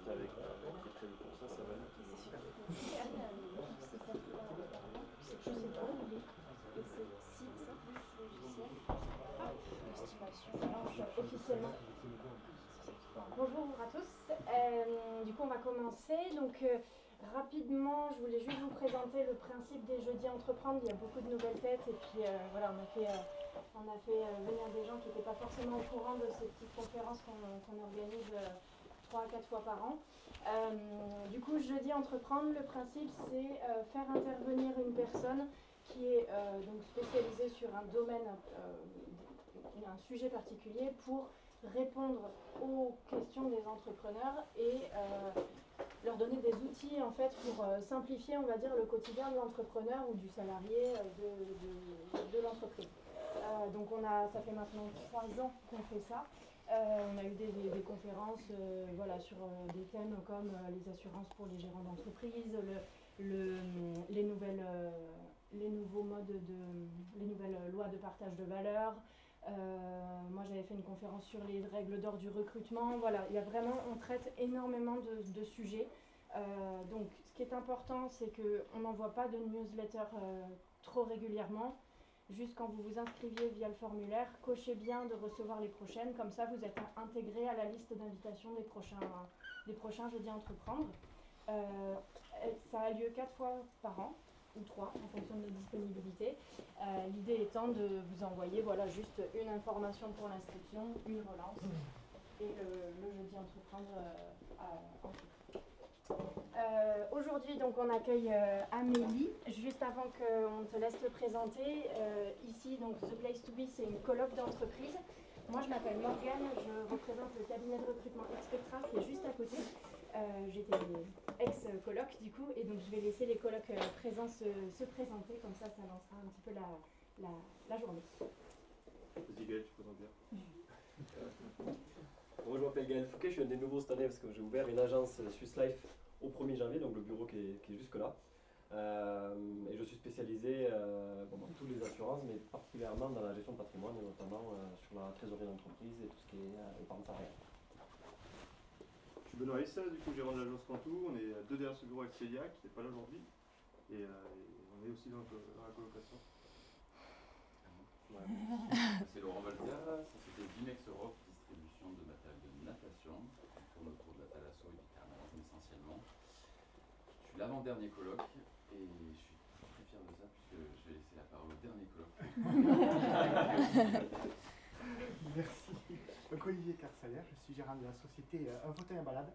avec qui est prévu pour ça, ça va être super. Je sais pas, et c'est 6 plus logiciel. Estimation, ça lance officiellement. Bonjour à tous. Du coup, on va commencer. Donc, rapidement, je voulais juste vous présenter le principe des jeudis entreprendre. Il y a beaucoup de nouvelles têtes et puis voilà, on a fait venir des gens qui n'étaient pas forcément au courant de ces petites conférences qu'on organise 3 à 4 fois par an. Du coup, jeudi entreprendre, le principe c'est faire intervenir une personne qui est donc spécialisée sur un domaine, un sujet particulier pour répondre aux questions des entrepreneurs et leur donner des outils en fait pour simplifier, on va dire, le quotidien de l'entrepreneur ou du salarié de l'entreprise. Donc ça fait maintenant 3 ans qu'on fait ça. On a eu des conférences voilà, sur des thèmes comme les assurances pour les gérants d'entreprise, les nouvelles lois de partage de valeur. Moi j'avais fait une conférence sur les règles d'or du recrutement. Voilà, on traite énormément de sujets. Donc ce qui est important, c'est qu'on n'envoie pas de newsletter trop régulièrement. Juste quand vous vous inscriviez via le formulaire, cochez bien de recevoir les prochaines, comme ça vous êtes intégré à la liste d'invitation des prochains jeudis entreprendre. Ça a lieu 4 fois par an, ou 3 en fonction de nos disponibilités. L'idée étant de vous envoyer juste une information pour l'inscription, une relance et le jeudi entreprendre ensuite. Aujourd'hui, donc, on accueille Amélie. Juste avant qu'on te laisse te présenter, ici, donc, The Place to Be, c'est une colloque d'entreprise. Moi, je m'appelle Morgane, je représente le cabinet de recrutement Expectra qui est juste à côté. J'étais ex-colloque, du coup, et donc je vais laisser les colloques présents se présenter, comme ça lancera un petit peu la journée. Vas-y Gaël, tu peux t'en dire. Moi je m'appelle Gaël Fouquet, je suis un des nouveaux cette année parce que j'ai ouvert une agence Swiss Life au 1er janvier, donc le bureau qui est jusque là. Et je suis spécialisé dans toutes les assurances, mais particulièrement dans la gestion de patrimoine et notamment sur la trésorerie d'entreprise et tout ce qui est épargne salariale. Je suis Benoît Issa, du coup gérant de l'agence Cantou. On est deux derrière ce bureau avec Célia qui n'est pas là aujourd'hui. Et on est aussi dans la colocation. Ouais. C'est Laurent Valga, société Binex Europe, distribution de matériel de natation. On tourne autour de la thalasso et du thermalisme essentiellement. Je suis l'avant-dernier colloque et je suis très fier de ça puisque je vais laisser la parole au dernier colloque. Merci. Donc Olivier Carsaler, je suis gérant de la société Un fauteuil en balade.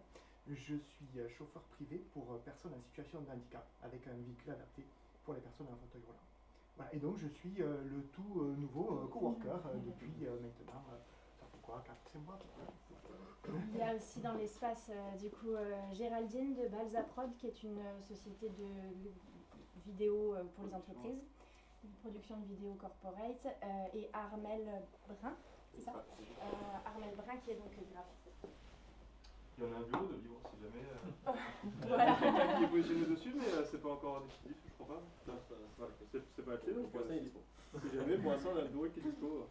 Je suis chauffeur privé pour personnes en situation de handicap avec un véhicule adapté pour les personnes en fauteuil roulant. Voilà. Et donc je suis le tout nouveau coworker depuis maintenant, ça fait quoi, 4-5 mois. Il y a aussi dans l'espace Géraldine de Balzaprod qui est une société de vidéo pour les entreprises, une production de vidéo corporate, et Armel Brun, c'est ça, Armel Brun qui est donc graphiste. Il y en a un bureau de libre si jamais. Voilà. Quelqu'un qui est positionné dessus, mais c'est pas encore décisif, je crois pas. Voilà, c'est pas acté. Pour l'instant il est dispo. Si jamais, pour l'instant, on a le bureau qui est dispo.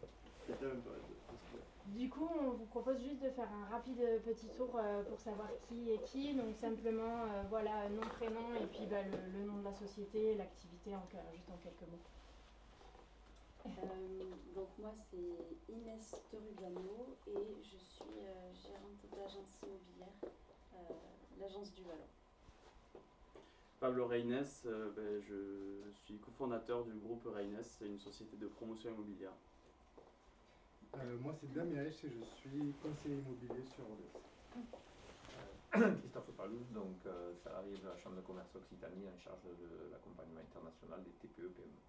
Du coup, on vous propose juste de faire un rapide petit tour pour savoir qui est qui. Donc simplement, voilà, nom, prénom et puis le nom de la société, l'activité, juste en quelques mots. Donc moi c'est Inès Torugano et je suis gérante d'agence immobilière, l'agence du Vallon. Pablo Reines, je suis cofondateur du groupe Reines, c'est une société de promotion immobilière. Moi c'est de la Mireille et je suis conseiller immobilier sur Rodez. Christophe Palouse, donc salarié de la Chambre de commerce Occitanie en charge de l'accompagnement international des TPE-PME.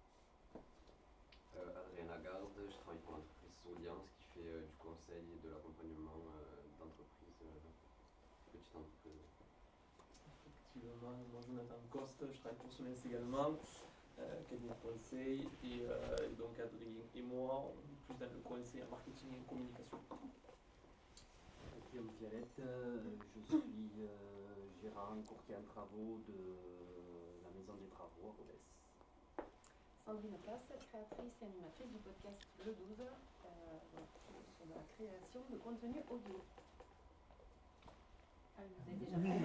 Adrien Lagarde, je travaille pour l'entreprise Soliance qui fait du conseil et de l'accompagnement d'entreprises, petites entreprises. Effectivement, moi Jonathan Coste, je travaille pour Soliance également, cabinet de conseil, et donc Adrien et moi, on est plus dans le conseil en marketing et en communication. Guillaume Violette, je suis gérant courtier en travaux de la Maison des Travaux à Rodez. Sandrine Place, créatrice et animatrice du podcast Le 12, sur la création de contenu audio. Vous avez déjà fait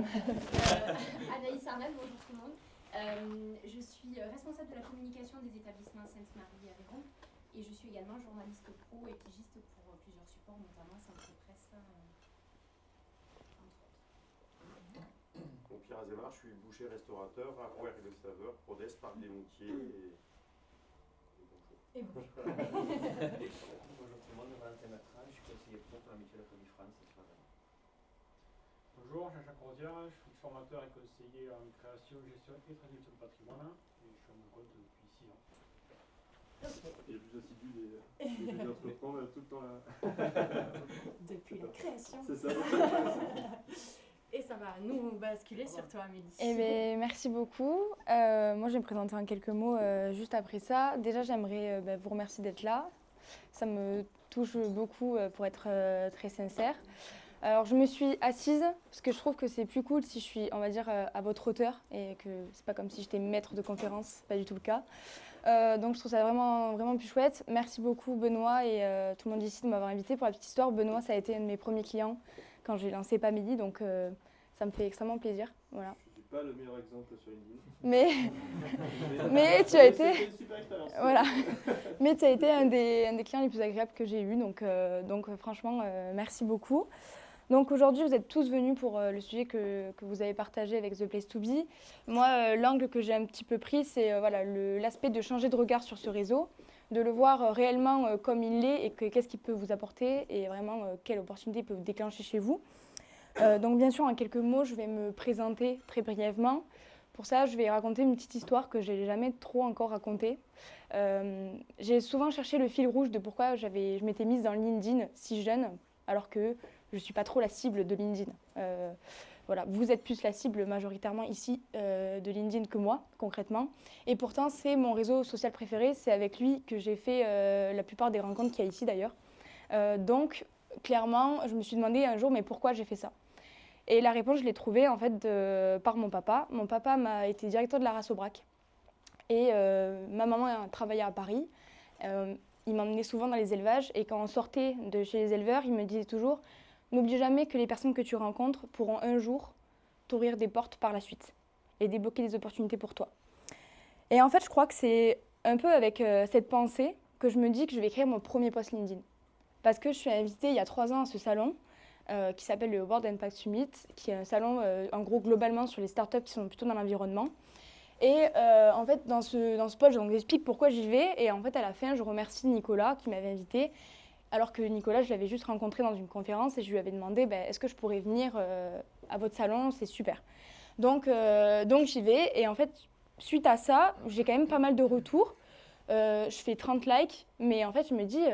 Anaïs Arnal, bonjour tout le monde. Je suis responsable de la communication des établissements Sainte-Marie à Aveyron et je suis également journaliste pro et pigiste pour plusieurs supports, notamment Centre Presse, entre autres. Donc Pierre Azémar, je suis boucher restaurateur à Rouergue de Saveur, Rodez, Parc des Moutiers et bonjour. Bonjour tout le monde, Valentin Matran, je suis conseiller pro pour la mutuelle Crédit France sur Aveyron. Bonjour, Jean-Jacques Rosière, je suis formateur et conseiller en création, gestion et traduction de patrimoine et je suis à mon compte depuis 6 ans. Et le plus assidu des entrepreneurs tout le temps là. Depuis la création. C'est ça. Et ça va nous basculer sur toi, Amélie. Eh bien, merci beaucoup. Moi, je vais me présenter en quelques mots juste après ça. Déjà, j'aimerais vous remercier d'être là. Ça me touche beaucoup pour être très sincère. Alors, je me suis assise parce que je trouve que c'est plus cool si je suis, on va dire, à votre hauteur et que c'est pas comme si j'étais maître de conférence, c'est pas du tout le cas. Donc, je trouve ça vraiment, vraiment plus chouette. Merci beaucoup, Benoît et tout le monde ici de m'avoir invité. Pour la petite histoire, Benoît, ça a été un de mes premiers clients quand j'ai lancé Pameli, donc ça me fait extrêmement plaisir. Voilà. Je suis pas le meilleur exemple sur LinkedIn. Mais tu as été. C'était une super expérience. Voilà. Mais tu as été un des clients les plus agréables que j'ai eu, donc franchement, merci beaucoup. Donc aujourd'hui, vous êtes tous venus pour le sujet que vous avez partagé avec The Place to Be. Moi, l'angle que j'ai un petit peu pris, c'est voilà, l'aspect de changer de regard sur ce réseau, de le voir réellement comme il est et qu'est-ce qu'il peut vous apporter et vraiment quelle opportunité il peut vous déclencher chez vous. Donc bien sûr, en quelques mots, je vais me présenter très brièvement. Pour ça, je vais raconter une petite histoire que je n'ai jamais trop encore racontée. J'ai souvent cherché le fil rouge de pourquoi je m'étais mise dans LinkedIn si jeune, alors que je ne suis pas trop la cible de LinkedIn. Voilà, vous êtes plus la cible majoritairement ici de LinkedIn que moi, concrètement. Et pourtant, c'est mon réseau social préféré. C'est avec lui que j'ai fait la plupart des rencontres qu'il y a ici d'ailleurs. Donc, clairement, je me suis demandé un jour, mais pourquoi j'ai fait ça? Et la réponse, je l'ai trouvée en fait par mon papa. Mon papa m'a été directeur de la race au Brac. Et ma maman a travaillé à Paris. Il m'emmenait souvent dans les élevages. Et quand on sortait de chez les éleveurs, il me disait toujours « N'oublie jamais que les personnes que tu rencontres pourront un jour t'ouvrir des portes par la suite et débloquer des opportunités pour toi. » Et en fait, je crois que c'est un peu avec cette pensée que je me dis que je vais créer mon premier post LinkedIn. Parce que je suis invitée il y a 3 ans à ce salon qui s'appelle le World Impact Summit, qui est un salon en gros globalement sur les startups qui sont plutôt dans l'environnement. Et en fait, dans ce post, j'explique pourquoi j'y vais. Et en fait, à la fin, je remercie Nicolas qui m'avait invitée. Alors que Nicolas, je l'avais juste rencontré dans une conférence et je lui avais demandé est-ce que je pourrais venir à votre salon, c'est super. Donc j'y vais et en fait, suite à ça, j'ai quand même pas mal de retours. Je fais 30 likes, mais en fait, je me dis,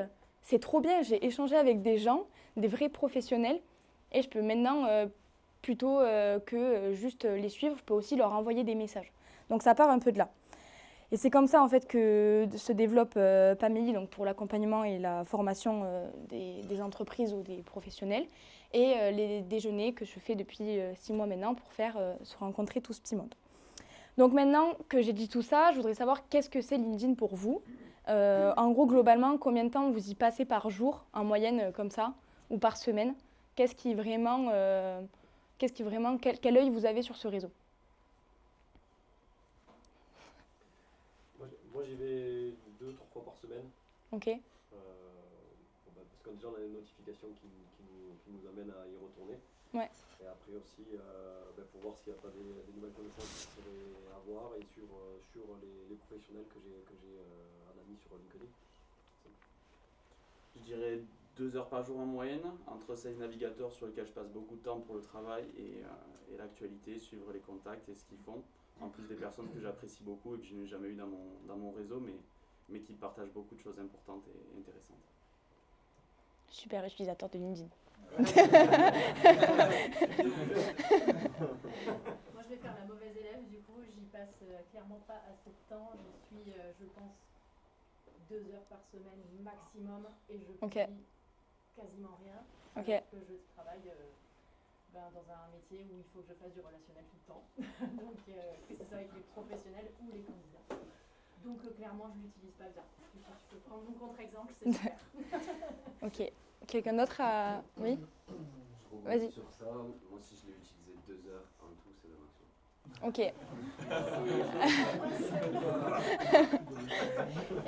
c'est trop bien, j'ai échangé avec des gens, des vrais professionnels et je peux maintenant, plutôt que juste les suivre, je peux aussi leur envoyer des messages. Donc ça part un peu de là. Et c'est comme ça en fait que se développe Pameli, donc pour l'accompagnement et la formation des entreprises ou des professionnels, et les déjeuners que je fais depuis 6 mois maintenant pour faire se rencontrer tout ce petit monde. Donc maintenant que j'ai dit tout ça, je voudrais savoir qu'est-ce que c'est LinkedIn pour vous. En gros, globalement, combien de temps vous y passez par jour, en moyenne comme ça, ou par semaine? Quel œil vous avez sur ce réseau? Moi, j'y vais 2-3 fois par semaine. Ok. Parce que déjà, on a une notification qui nous amène à y retourner. Ouais. Et après aussi, pour voir s'il n'y a pas des nouvelles connaissances qu'il faudrait avoir et sur les professionnels que j'ai en ami sur LinkedIn. Je dirais 2 heures par jour en moyenne, entre 16 navigateurs sur lesquels je passe beaucoup de temps pour le travail et l'actualité, suivre les contacts et ce qu'ils font. En plus des personnes que j'apprécie beaucoup et que je n'ai jamais eues dans mon réseau, mais qui partagent beaucoup de choses importantes et intéressantes. Super utilisateur de LinkedIn. Moi, je vais faire la mauvaise élève, du coup, j'y passe clairement pas assez de temps. Je suis, je pense, 2 heures par semaine maximum et je publie quasiment rien. Ok. Alors que je travaille dans un métier où il faut que je fasse du relationnel tout le temps. Donc, que ce soit avec les professionnels ou les candidats. Donc, clairement, je l'utilise pas bien. Tu peux prendre mon contre-exemple, c'est super. Ok. Quelqu'un d'autre a... Oui. Je rebondis sur ça. Moi aussi, je l'ai utilisé 2 heures Ok.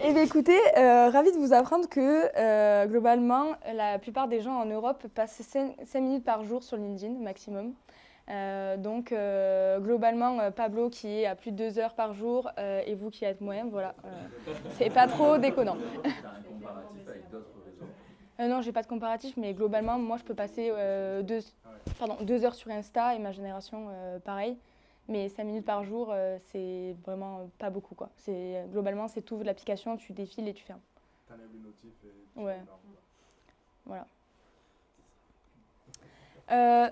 Eh bien, écoutez, ravie de vous apprendre que globalement, la plupart des gens en Europe passent 5 minutes par jour sur LinkedIn maximum. Donc, globalement, Pablo qui est à plus de 2 heures par jour et vous qui êtes moins, voilà. C'est pas trop déconnant. Tu as un comparatif avec d'autres réseaux? Non, j'ai pas de comparatif, mais globalement, moi, je peux passer 2 heures sur Insta et ma génération, pareil. Mais 5 minutes par jour, c'est vraiment pas beaucoup, quoi. Globalement, c'est tu ouvres l'application, tu défiles et tu fermes. T'enlèves les notifs et tu Ouais. fermes. Voilà.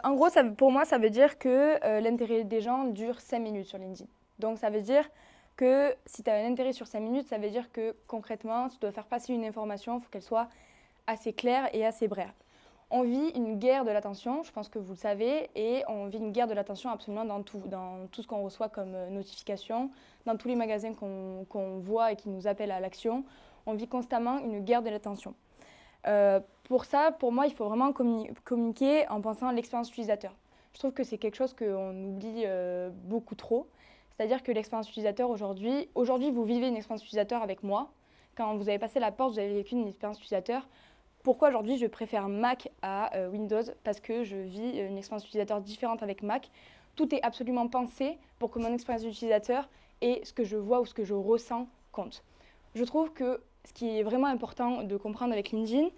En gros, pour moi, ça veut dire que l'intérêt des gens dure 5 minutes sur LinkedIn. Donc, ça veut dire que si tu as un intérêt sur 5 minutes, ça veut dire que concrètement, tu dois faire passer une information, il faut qu'elle soit assez claire et assez brève. On vit une guerre de l'attention, je pense que vous le savez, et on vit une guerre de l'attention absolument dans tout ce qu'on reçoit comme notification, dans tous les magasins qu'on voit et qui nous appellent à l'action. On vit constamment une guerre de l'attention. Pour ça, pour moi, il faut vraiment communiquer en pensant à l'expérience utilisateur. Je trouve que c'est quelque chose qu'on oublie beaucoup trop. C'est-à-dire que l'expérience utilisateur aujourd'hui, vous vivez une expérience utilisateur avec moi. Quand vous avez passé la porte, vous avez vécu une expérience utilisateur. Pourquoi aujourd'hui je préfère Mac à Windows? Parce que je vis une expérience utilisateur différente avec Mac. Tout est absolument pensé pour que mon expérience utilisateur et ce que je vois ou ce que je ressens compte. Je trouve que ce qui est vraiment important de comprendre avec LinkedIn,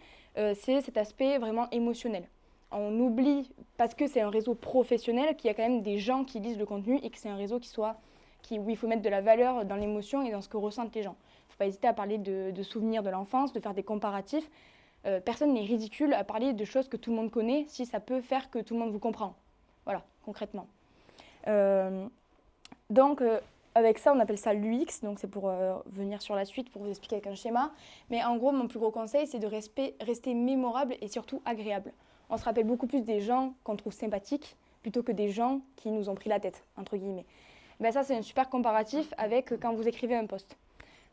c'est cet aspect vraiment émotionnel. On oublie, parce que c'est un réseau professionnel, qu'il y a quand même des gens qui lisent le contenu et que c'est un réseau où il faut mettre de la valeur dans l'émotion et dans ce que ressentent les gens. Il ne faut pas hésiter à parler de souvenirs de l'enfance, de faire des comparatifs. Personne n'est ridicule à parler de choses que tout le monde connaît si ça peut faire que tout le monde vous comprend. Voilà, concrètement. Donc, avec ça, on appelle ça l'UX. Donc, c'est pour venir sur la suite, pour vous expliquer avec un schéma. Mais en gros, mon plus gros conseil, c'est de rester mémorable et surtout agréable. On se rappelle beaucoup plus des gens qu'on trouve sympathiques plutôt que des gens qui nous ont pris la tête, entre guillemets. Ben ça, c'est un super comparatif avec quand vous écrivez un post.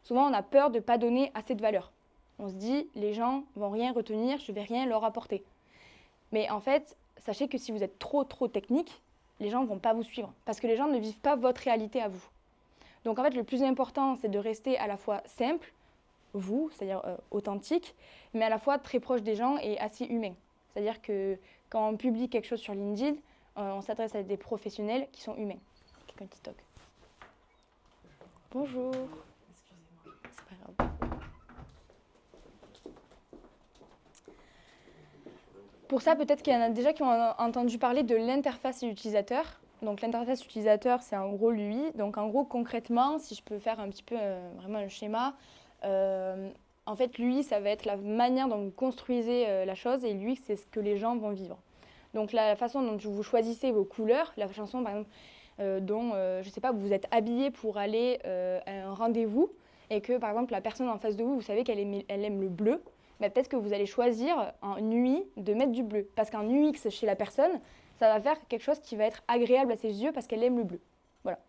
Souvent, on a peur de ne pas donner assez de valeur. On se dit, les gens ne vont rien retenir, je ne vais rien leur apporter. Mais en fait, sachez que si vous êtes trop technique, les gens ne vont pas vous suivre. Parce que les gens ne vivent pas votre réalité à vous. Donc en fait, le plus important, c'est de rester à la fois simple, vous, c'est-à-dire authentique, mais à la fois très proche des gens et assez humain. C'est-à-dire que quand on publie quelque chose sur LinkedIn, on s'adresse à des professionnels qui sont humains. Quelqu'un qui toque. Bonjour. Excusez-moi, c'est pas grave. Pour ça, peut-être qu'il y en a déjà qui ont entendu parler de l'interface utilisateur. Donc l'interface utilisateur, c'est en gros l'UI. Donc en gros, concrètement, si je peux faire un petit peu vraiment un schéma, en fait, l'UI, ça va être la manière dont vous construisez la chose et l'UX, c'est ce que les gens vont vivre. Donc la façon dont vous choisissez vos couleurs, la façon par exemple dont, je ne sais pas, vous êtes habillé pour aller à un rendez-vous et que par exemple la personne en face de vous, vous savez qu'elle aime le bleu, mais peut-être que vous allez choisir en UI de mettre du bleu. Parce qu'en UX chez la personne, ça va faire quelque chose qui va être agréable à ses yeux parce qu'elle aime le bleu. Voilà.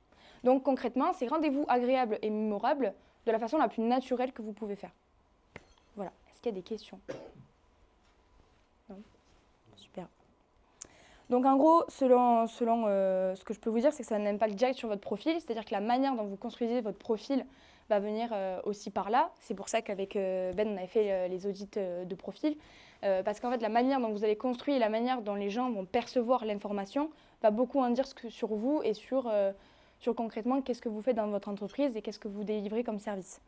Donc concrètement, c'est rendez-vous agréable et mémorable de la façon la plus naturelle que vous pouvez faire. Voilà. Est-ce qu'il y a des questions? Non? Super. Donc en gros, selon ce que je peux vous dire, c'est que ça a un impact direct sur votre profil. C'est-à-dire que la manière dont vous construisez votre profil va venir aussi par là. C'est pour ça qu'avec Ben, on avait fait les audits de profil. Parce qu'en fait, la manière dont vous allez construire et la manière dont les gens vont percevoir l'information va beaucoup en dire sur vous et sur concrètement qu'est-ce que vous faites dans votre entreprise et qu'est-ce que vous délivrez comme service.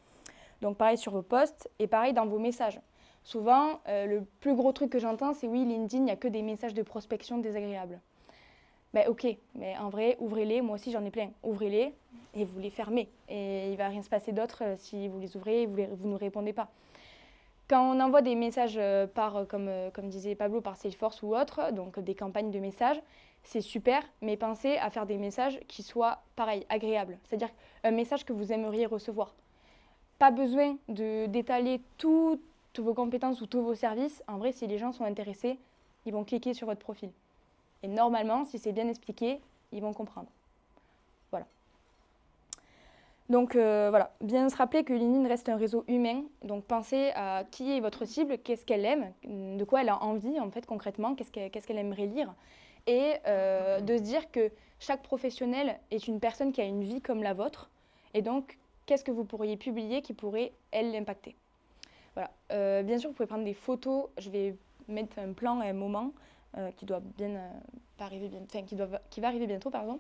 Donc pareil sur vos posts et pareil dans vos messages. Souvent, le plus gros truc que j'entends, c'est oui, LinkedIn, il n'y a que des messages de prospection désagréables. Ben ok, mais en vrai, ouvrez-les, moi aussi j'en ai plein. Ouvrez-les et vous les fermez. Et il ne va rien se passer d'autre si vous les ouvrez et vous ne répondez pas. Quand on envoie des messages comme disait Pablo, par Salesforce ou autre, donc des campagnes de messages, c'est super, mais pensez à faire des messages qui soient, pareil, agréables. C'est-à-dire un message que vous aimeriez recevoir. Pas besoin d'étaler toutes vos compétences ou tous vos services. En vrai, si les gens sont intéressés, ils vont cliquer sur votre profil. Et normalement, si c'est bien expliqué, ils vont comprendre. Voilà. Donc voilà, bien se rappeler que LinkedIn reste un réseau humain, donc pensez à qui est votre cible, qu'est-ce qu'elle aime, de quoi elle a envie en fait concrètement, qu'est-ce qu'elle aimerait lire, et de se dire que chaque professionnel est une personne qui a une vie comme la vôtre, et donc qu'est-ce que vous pourriez publier qui pourrait, elle, l'impacter. Voilà. Bien sûr, vous pouvez prendre des photos, je vais mettre un plan à un moment, qui doit bien pas arriver qui va arriver bientôt, pardon.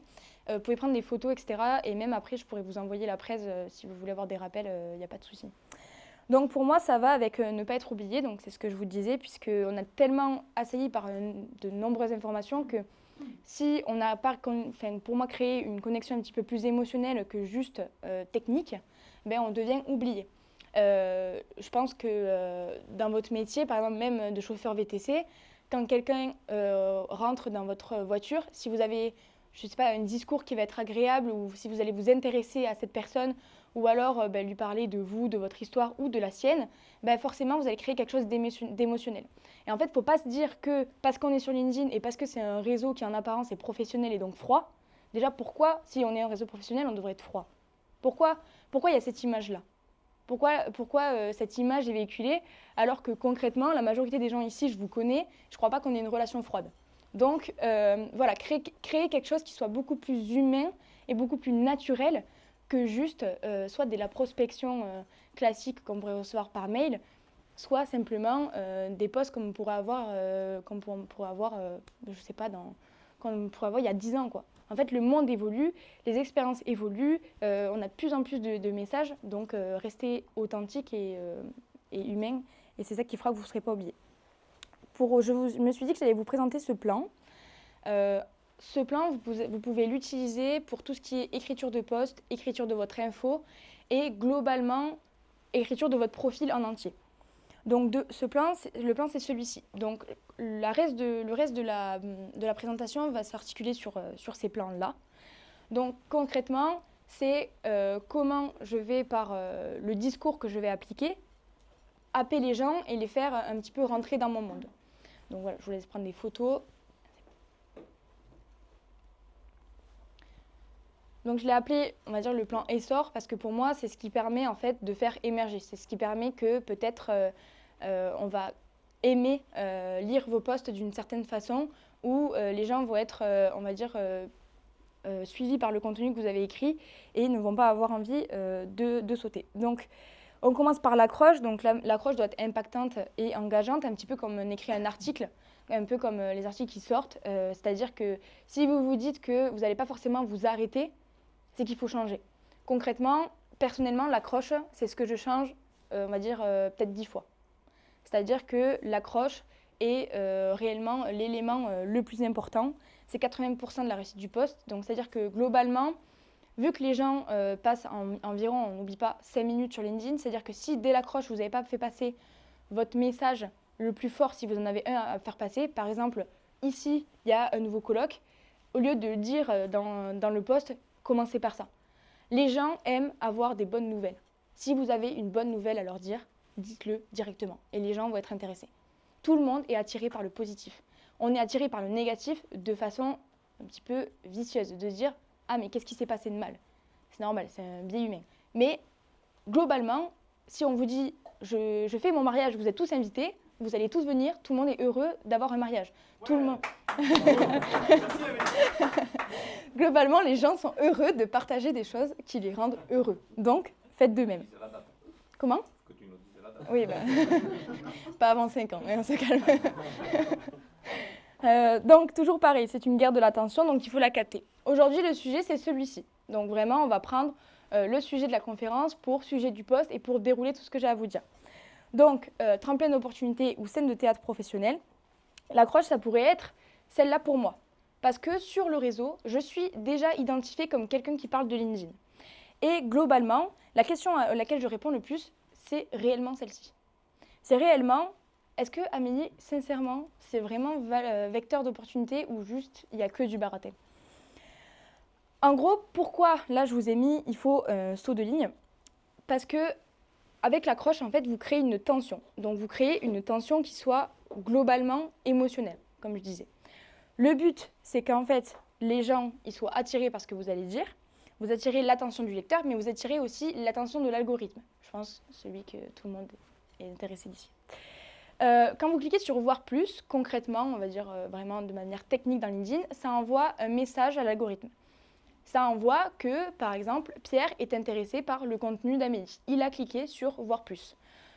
Vous pouvez prendre des photos, etc. Et même après, je pourrais vous envoyer la presse si vous voulez avoir des rappels, il n'y a pas de souci. Donc pour moi, ça va avec ne pas être oublié, donc c'est ce que je vous disais, puisqu'on a tellement assailli par de nombreuses informations que si on n'a pas, pour moi, créé une connexion un petit peu plus émotionnelle que juste technique, ben, on devient oublié. Je pense que dans votre métier, par exemple même de chauffeur VTC, quand quelqu'un rentre dans votre voiture, si vous avez, je sais pas, un discours qui va être agréable ou si vous allez vous intéresser à cette personne ou alors lui parler de vous, de votre histoire ou de la sienne, ben forcément vous allez créer quelque chose d'émotionnel. Et en fait, il ne faut pas se dire que parce qu'on est sur LinkedIn et parce que c'est un réseau qui en apparence est professionnel et donc froid, déjà pourquoi, si on est un réseau professionnel, on devrait être froid? Pourquoi il y a cette image-là? Pourquoi cette image est véhiculée alors que concrètement, la majorité des gens ici, je vous connais, je ne crois pas qu'on ait une relation froide. Donc voilà, créer quelque chose qui soit beaucoup plus humain et beaucoup plus naturel que juste soit de la prospection classique qu'on pourrait recevoir par mail, soit simplement des posts qu'on pourrait avoir, je sais pas, qu'on pourrait avoir il y a 10 ans, quoi. En fait, le monde évolue, les expériences évoluent, on a de plus en plus de messages, donc restez authentique et humain, et c'est ça qui fera que vous ne serez pas oublié. Je me suis dit que j'allais vous présenter ce plan. Ce plan, vous pouvez l'utiliser pour tout ce qui est écriture de poste, écriture de votre info, et globalement, écriture de votre profil en entier. Donc le plan c'est celui-ci. Donc le reste de la présentation va s'articuler sur ces plans-là. Donc concrètement, c'est comment je vais, par le discours que je vais appliquer, happer les gens et les faire un petit peu rentrer dans mon monde. Donc voilà, je vous laisse prendre des photos. Donc je l'ai appelé, on va dire, le plan essor, parce que pour moi, c'est ce qui permet en fait de faire émerger. C'est ce qui permet que peut-être on va aimer lire vos posts d'une certaine façon, où les gens vont être, on va dire, suivis par le contenu que vous avez écrit et ne vont pas avoir envie de sauter. Donc on commence par l'accroche. Donc l'accroche doit être impactante et engageante, un petit peu comme on écrit un article, un peu comme les articles qui sortent. C'est-à-dire que si vous vous dites que vous n'allez pas forcément vous arrêter, c'est qu'il faut changer. Concrètement, personnellement, l'accroche, c'est ce que je change, on va dire, peut-être 10 fois. C'est-à-dire que l'accroche est réellement l'élément le plus important. C'est 80% de la réussite du post. Donc, c'est-à-dire que globalement, vu que les gens passent environ, on n'oublie pas, 5 minutes sur LinkedIn, c'est-à-dire que si dès l'accroche, vous n'avez pas fait passer votre message le plus fort, si vous en avez un à faire passer, par exemple, ici, il y a un nouveau colloque, au lieu de le dire dans le post, commencez par ça. Les gens aiment avoir des bonnes nouvelles. Si vous avez une bonne nouvelle à leur dire, dites-le directement et les gens vont être intéressés. Tout le monde est attiré par le positif. On est attiré par le négatif de façon un petit peu vicieuse, de se dire « Ah, mais qu'est-ce qui s'est passé de mal ?» C'est normal, c'est un biais humain. Mais globalement, si on vous dit « Je fais mon mariage, vous êtes tous invités », vous allez tous venir, tout le monde est heureux d'avoir un mariage. Ouais. Tout le monde. Globalement, les gens sont heureux de partager des choses qui les rendent heureux. Donc, faites de même. Comment ? Que tu nous dises la date. Oui, pas avant 5 ans, on se calme. Donc, toujours pareil, c'est une guerre de l'attention, donc il faut la capter. Aujourd'hui, le sujet, c'est celui-ci. Donc, vraiment, on va prendre le sujet de la conférence pour sujet du poste et pour dérouler tout ce que j'ai à vous dire. Donc, tremplin d'opportunités ou scène de théâtre professionnel, l'accroche, ça pourrait être celle-là pour moi. Parce que sur le réseau, je suis déjà identifiée comme quelqu'un qui parle de LinkedIn. Et globalement, la question à laquelle je réponds le plus, c'est réellement celle-ci. C'est réellement, est-ce que Amélie, sincèrement, c'est vraiment vecteur d'opportunité ou juste il n'y a que du baratin? En gros, pourquoi là je vous ai mis, il faut un saut de ligne? Parce que avec l'accroche, en fait, vous créez une tension. Donc, vous créez une tension qui soit globalement émotionnelle, comme je disais. Le but, c'est qu'en fait, les gens ils soient attirés par ce que vous allez dire. vous attirez l'attention du lecteur, mais vous attirez aussi l'attention de l'algorithme. Je pense celui que tout le monde est intéressé d'ici. Quand vous cliquez sur voir plus, concrètement, on va dire vraiment de manière technique dans LinkedIn, ça envoie un message à l'algorithme. Ça envoie que, par exemple, Pierre est intéressé par le contenu d'Amélie. Il a cliqué sur voir plus.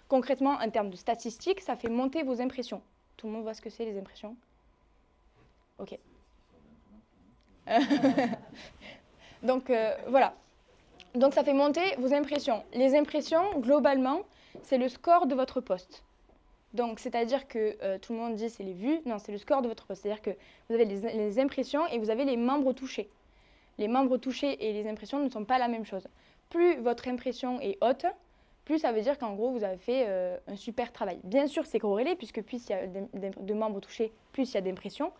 Concrètement, en termes de statistiques, ça fait monter vos impressions. Tout le monde voit ce que c'est, les impressions? Ok. Donc, voilà. Donc, ça fait monter vos impressions. Les impressions, globalement, c'est le score de votre post. Donc, c'est-à-dire que tout le monde dit c'est les vues. Non, c'est le score de votre post. C'est-à-dire que vous avez les impressions et vous avez les membres touchés. Les membres touchés et les impressions ne sont pas la même chose. Plus votre impression est haute, plus ça veut dire qu'en gros, vous avez fait un super travail. Bien sûr, c'est corrélé, puisque plus il y a de membres touchés, plus il y a d'impressions.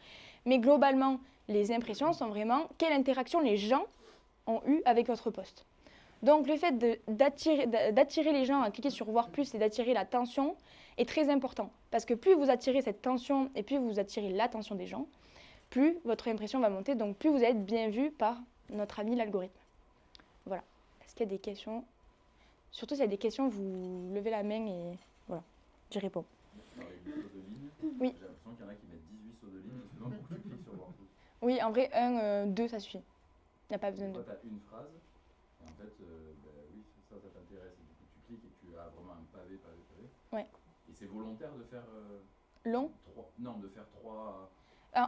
Mais globalement, les impressions sont vraiment quelle interaction les gens ont eu avec votre post. Donc, le fait d'attirer les gens à cliquer sur voir plus et d'attirer l'attention est très important. Parce que plus vous attirez cette tension et plus vous attirez l'attention des gens, plus votre impression va monter, donc plus vous allez être bien vu par notre ami l'algorithme. Voilà. Est-ce qu'il y a des questions? Surtout s'il y a des questions, vous levez la main et voilà, j'y réponds. Dans les sauts de ligne, oui. J'ai l'impression qu'il y en a qui mettent 18 sauts de ligne justement pour que tu cliques sur voir plus. Oui, en vrai, 2, ça suffit. Il n'y a pas besoin de... Toi, tu as une phrase, et en fait, oui, ça t'intéresse, et du coup tu cliques et tu as vraiment un pavé. Ouais. Et c'est volontaire de faire... long? Non, de faire 3...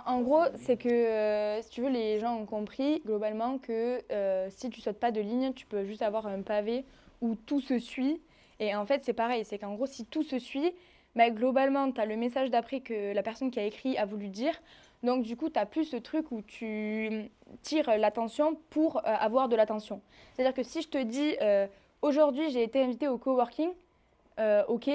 En gros, c'est que, si tu veux, les gens ont compris globalement que si tu sautes pas de ligne, tu peux juste avoir un pavé où tout se suit. Et en fait, c'est pareil, c'est qu'en gros, si tout se suit, bah, globalement, tu as le message d'après que la personne qui a écrit a voulu dire. Donc, du coup, tu n'as plus ce truc où tu tires l'attention pour avoir de l'attention. C'est-à-dire que si je te dis, aujourd'hui, j'ai été invitée au coworking, ok,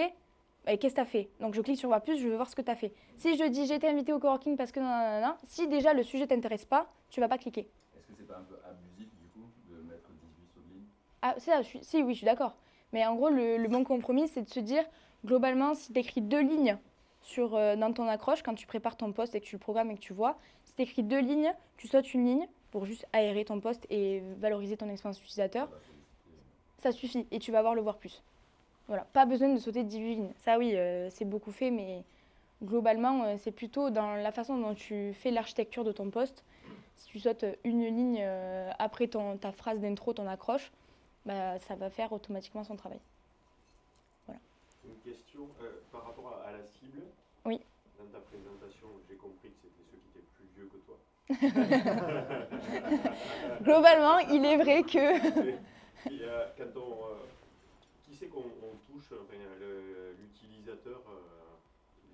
et qu'est-ce que tu as fait? Donc, je clique sur voir plus, je veux voir ce que tu as fait. Si je dis, j'ai été invitée au coworking parce que nanana, si déjà le sujet ne t'intéresse pas, tu ne vas pas cliquer. Est-ce que c'est pas un peu abusif, du coup, de mettre 18 sauts de ligne? Ah, ça, si, oui, je suis d'accord. Mais en gros, le bon compromis, c'est de se dire, globalement, si tu écris 2 lignes dans ton accroche, quand tu prépares ton post et que tu le programmes et que tu vois, si tu écris 2 lignes, tu sautes une ligne pour juste aérer ton post et valoriser ton expérience utilisateur. Ça suffit et tu vas voir le voir plus. Voilà, pas besoin de sauter 18 lignes. Ça, oui, c'est beaucoup fait, mais globalement, c'est plutôt dans la façon dont tu fais l'architecture de ton post. Si tu sautes une ligne après ta phrase d'intro, ton accroche, bah, ça va faire automatiquement son travail. Voilà. Une question par rapport à la cible. Oui. Dans ta présentation, j'ai compris que c'était ceux qui étaient plus vieux que toi. Globalement, il est vrai que... Et, quand qui c'est qu'on touche, enfin, l'utilisateur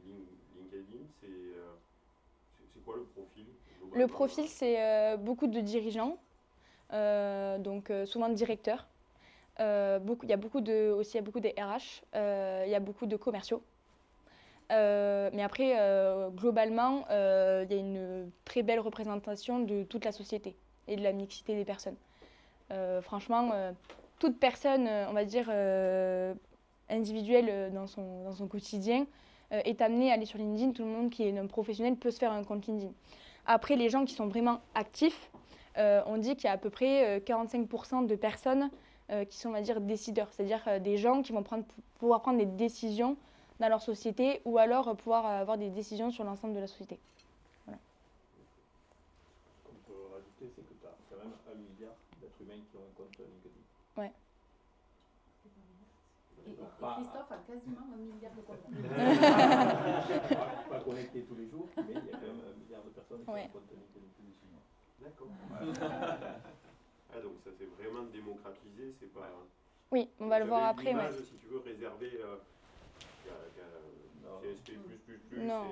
LinkedIn, c'est quoi le profil? Le profil, c'est beaucoup de dirigeants, donc souvent de directeurs. Il y a beaucoup des RH, il y a beaucoup de commerciaux. Mais après, globalement, il y a une très belle représentation de toute la société et de la mixité des personnes. Franchement, toute personne, on va dire, individuelle dans son quotidien est amenée à aller sur LinkedIn. Tout le monde qui est un professionnel peut se faire un compte LinkedIn. Après, les gens qui sont vraiment actifs, on dit qu'il y a à peu près 45% de personnes qui sont, on va dire, décideurs. C'est-à-dire des gens qui vont pouvoir prendre des décisions dans leur société ou alors pouvoir avoir des décisions sur l'ensemble de la société. Voilà. Ce qu'on peut rajouter, c'est que tu as quand même 1 milliard d'êtres humains qui ont un compte LinkedIn. Ouais. Et Christophe a quasiment 1 milliard de comptes. Pas connecté tous les jours, mais il y a quand même 1 milliard de personnes qui ont un compte LinkedIn. D'accord. Ah, donc ça c'est vraiment démocratisé, c'est pas... Oui, on va le voir après. L'image, si tu veux, réserver CSP++, non.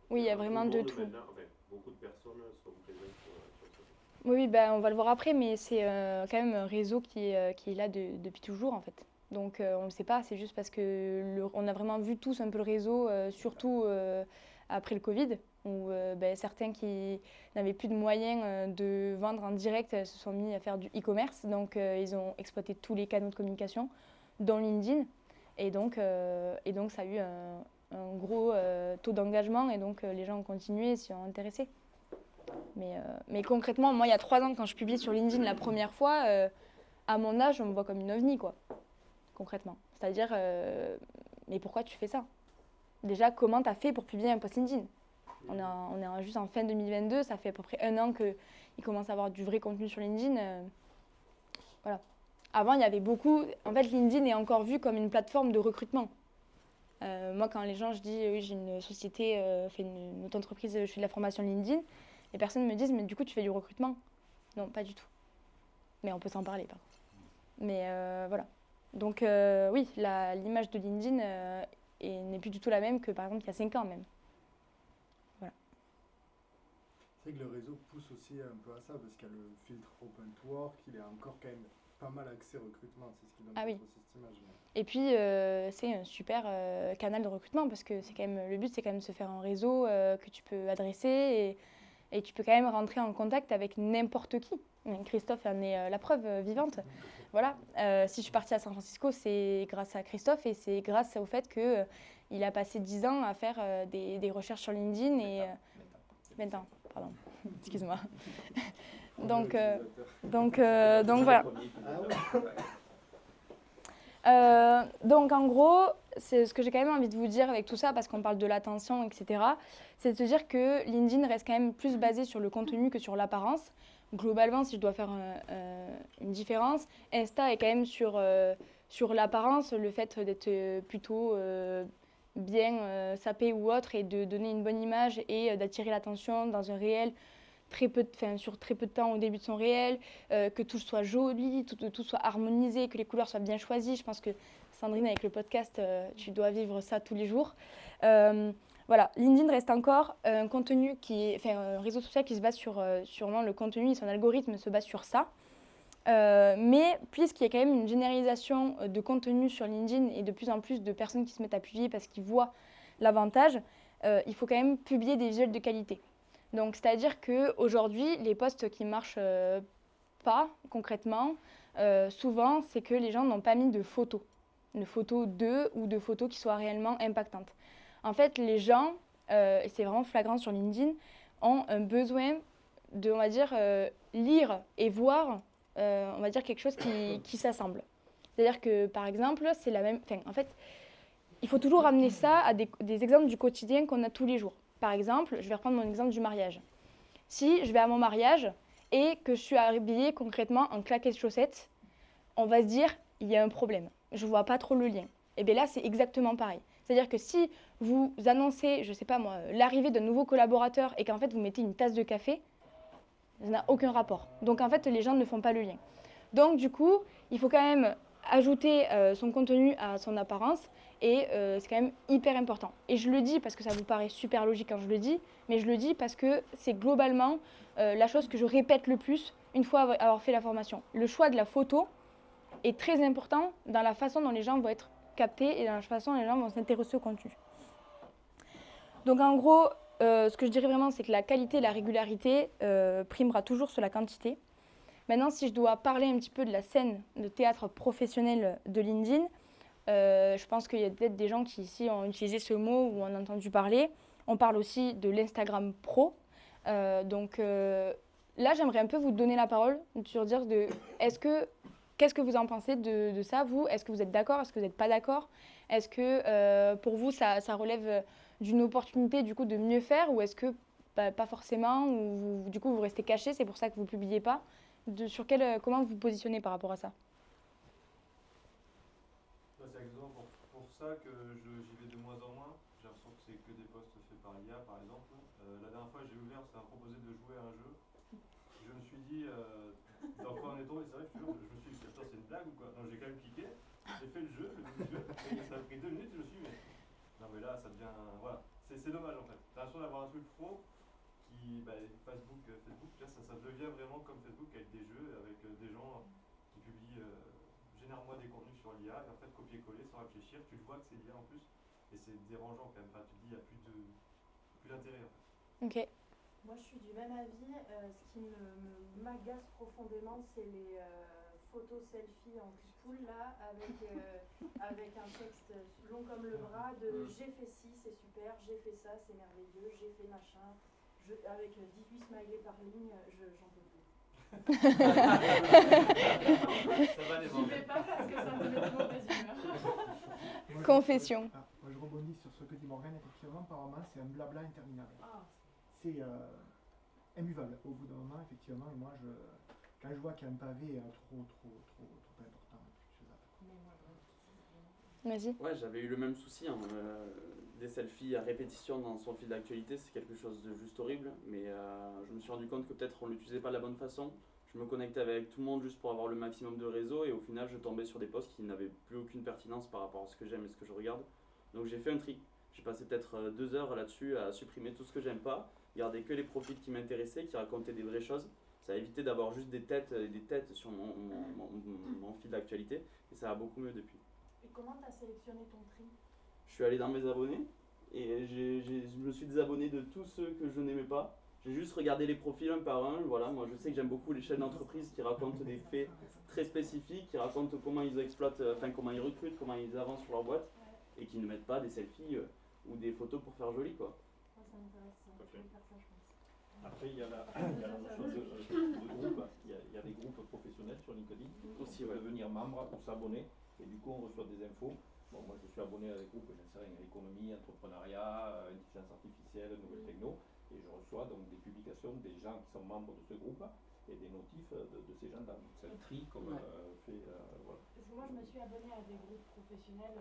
Oui, il y a vraiment de tout. Enfin, beaucoup de personnes sont présentes sur ça. Oui, bah, on va le voir après, mais c'est quand même un réseau qui est là depuis toujours, en fait. Donc, on ne le sait pas, c'est juste parce qu'on a vraiment vu tous un peu le réseau, surtout après le Covid, où certains qui n'avaient plus de moyens de vendre en direct se sont mis à faire du e-commerce. Donc, ils ont exploité tous les canaux de communication, dont LinkedIn. Et donc ça a eu un gros taux d'engagement, et donc les gens ont continué et s'y sont intéressés. Mais concrètement, moi, il y a 3 ans, quand je publie sur LinkedIn la première fois, à mon âge, on me voit comme une ovni, quoi. Concrètement. C'est-à-dire, mais pourquoi tu fais ça? Déjà, comment tu as fait pour publier un post LinkedIn? On est juste en fin 2022, ça fait à peu près 1 an qu'il commence à avoir du vrai contenu sur LinkedIn. Voilà. Avant, il y avait beaucoup... En fait, LinkedIn est encore vu comme une plateforme de recrutement. Moi, quand les gens, je dis, oui, j'ai une société, une auto-entreprise, je fais de la formation LinkedIn, les personnes me disent, mais du coup, tu fais du recrutement? Non, pas du tout. Mais on peut s'en parler, par contre. Mais voilà. Donc, oui, l'image de LinkedIn n'est plus du tout la même que, par exemple, il y a 5 ans même. Voilà. C'est vrai que le réseau pousse aussi un peu à ça, parce qu'il y a le filtre Open to Work, il est encore quand même pas mal axé recrutement, c'est ce qui donne aussi cette image. Et puis, c'est un super canal de recrutement, parce que c'est quand même, le but, c'est quand même de se faire un réseau que tu peux adresser et tu peux quand même rentrer en contact avec n'importe qui. Christophe en est la preuve vivante. Voilà. Si je suis partie à San Francisco, c'est grâce à Christophe et c'est grâce au fait qu'il a passé 10 ans à faire des recherches sur LinkedIn et... 20 ans, pardon. Excuse-moi. Donc voilà. Donc en gros, c'est ce que j'ai quand même envie de vous dire avec tout ça, parce qu'on parle de l'attention, etc., c'est de se dire que LinkedIn reste quand même plus basé sur le contenu que sur l'apparence. Globalement, si je dois faire une différence, Insta est quand même sur l'apparence, le fait d'être plutôt bien sapé ou autre et de donner une bonne image et d'attirer l'attention dans un réel sur très peu de temps au début de son réel, que tout soit joli, tout soit harmonisé, que les couleurs soient bien choisies. Je pense que Sandrine, avec le podcast, tu dois vivre ça tous les jours. Voilà, LinkedIn reste encore un contenu un réseau social qui se base sur vraiment le contenu et son algorithme se base sur ça. Mais puisqu'il y a quand même une généralisation de contenu sur LinkedIn et de plus en plus de personnes qui se mettent à publier parce qu'ils voient l'avantage, il faut quand même publier des visuels de qualité. Donc, c'est-à-dire qu'aujourd'hui, les posts qui ne marchent pas concrètement, souvent, c'est que les gens n'ont pas mis de photos d'eux ou de photos qui soient réellement impactantes. En fait, les gens, et c'est vraiment flagrant sur LinkedIn, ont un besoin de, on va dire, lire et voir, on va dire, quelque chose qui s'assemble. C'est-à-dire que, par exemple, c'est la même... en fait, il faut toujours ramener ça à des exemples du quotidien qu'on a tous les jours. Par exemple, je vais reprendre mon exemple du mariage. Si je vais à mon mariage et que je suis habillée concrètement en claquettes chaussettes, on va se dire, il y a un problème. Je ne vois pas trop le lien. Et bien là, c'est exactement pareil. C'est-à-dire que si vous annoncez, je ne sais pas moi, l'arrivée d'un nouveau collaborateur et qu'en fait vous mettez une tasse de café, ça n'a aucun rapport. Donc en fait, les gens ne font pas le lien. Donc du coup, il faut quand même ajouter son contenu à son apparence et c'est quand même hyper important. Et je le dis parce que ça vous paraît super logique quand je le dis, mais je le dis parce que c'est globalement la chose que je répète le plus une fois avoir fait la formation. Le choix de la photo est très important dans la façon dont les gens vont être captés et dans la façon dont les gens vont s'intéresser au contenu. Donc en gros, ce que je dirais vraiment, c'est que la qualité et la régularité primera toujours sur la quantité. Maintenant, si je dois parler un petit peu de la scène de théâtre professionnel de LinkedIn, je pense qu'il y a peut-être des gens qui ici ont utilisé ce mot ou ont entendu parler. On parle aussi de l'Instagram Pro. Donc là, j'aimerais un peu vous donner la parole sur dire qu'est-ce que vous en pensez de ça, vous? Est-ce que vous êtes d'accord? Est-ce que vous n'êtes pas d'accord? Est-ce que pour vous, ça relève d'une opportunité du coup de mieux faire, ou est-ce que pas forcément, ou du coup vous restez caché, c'est pour ça que vous ne publiez pas? Comment vous vous positionnez par rapport à ça? C'est exactement pour ça que j'y vais de moins en moins. J'ai l'impression que c'est que des posts faits par l'IA, par exemple. La dernière fois, j'ai ouvert, ça m'a proposé de jouer à un jeu. Je me suis dit, dans quoi on est tombé? C'est vrai que je me suis dit, attends, c'est une blague ou quoi? Donc j'ai quand même cliqué, j'ai fait le jeu, et ça a pris 2 minutes, je me suis dit, mais non, mais là, ça devient. Voilà, c'est dommage en fait. T'as l'impression d'avoir un truc pro qui. Facebook, ça devient vraiment comme Facebook avec des jeux, avec des gens qui publient. Généralement des contenus sur l'IA et en fait copier-coller sans réfléchir, tu le vois que c'est l'IA en plus et c'est dérangeant quand même, enfin, tu te dis il n'y a plus d'intérêt en fait. Ok. Moi je suis du même avis, ce qui m'agace profondément c'est les photos selfies en poule là avec un texte long comme le bras de j'ai fait ci, c'est super, j'ai fait ça, c'est merveilleux, j'ai fait machin. avec 18 smileys par ligne, j'en peux plus. Ça va les J'y vais pas parce que ça me met de mauvaise humeur. Confession. Moi je rebondis sur ce que dit Morgane, effectivement, par moment c'est un blabla interminable. C'est imbuvable au bout d'un moment, effectivement, et moi quand je vois qu'un pavé est trop important, je zappe. Vas-y. Ouais, j'avais eu le même souci. Hein. Des selfies à répétition dans son fil d'actualité, c'est quelque chose de juste horrible. Mais je me suis rendu compte que peut-être on ne l'utilisait pas de la bonne façon. Je me connectais avec tout le monde juste pour avoir le maximum de réseau et au final, je tombais sur des posts qui n'avaient plus aucune pertinence par rapport à ce que j'aime et ce que je regarde. Donc j'ai fait un tri. J'ai passé peut-être 2 heures là-dessus à supprimer tout ce que j'aime pas, garder que les profils qui m'intéressaient, qui racontaient des vraies choses. Ça a évité d'avoir juste des têtes sur mon fil d'actualité et ça va beaucoup mieux depuis. Et comment tu as sélectionné ton tri? Je suis allé dans mes abonnés et je me suis désabonné de tous ceux que je n'aimais pas. J'ai juste regardé les profils un par un. Voilà, moi je sais que j'aime beaucoup les chaînes d'entreprise qui racontent des faits très spécifiques, qui racontent comment ils exploitent, comment ils recrutent, comment ils avancent sur leur boîte et qui ne mettent pas des selfies ou des photos pour faire joli quoi. Ça m'intéresse, je vais faire ça je pense. Après, il y a la notion de groupe. Il y a des groupes professionnels sur LinkedIn. Aussi, on peut devenir membre ou s'abonner. Et du coup, on reçoit des infos. Bon, moi, je suis abonné à des groupes, j'en sais rien, économie, entrepreneuriat, intelligence artificielle, nouvelles techno. Et je reçois donc des publications des gens qui sont membres de ce groupe et des notifs de ces gens-là. Donc, c'est un tri comme fait. Voilà. Parce que moi, je me suis abonnée à des groupes professionnels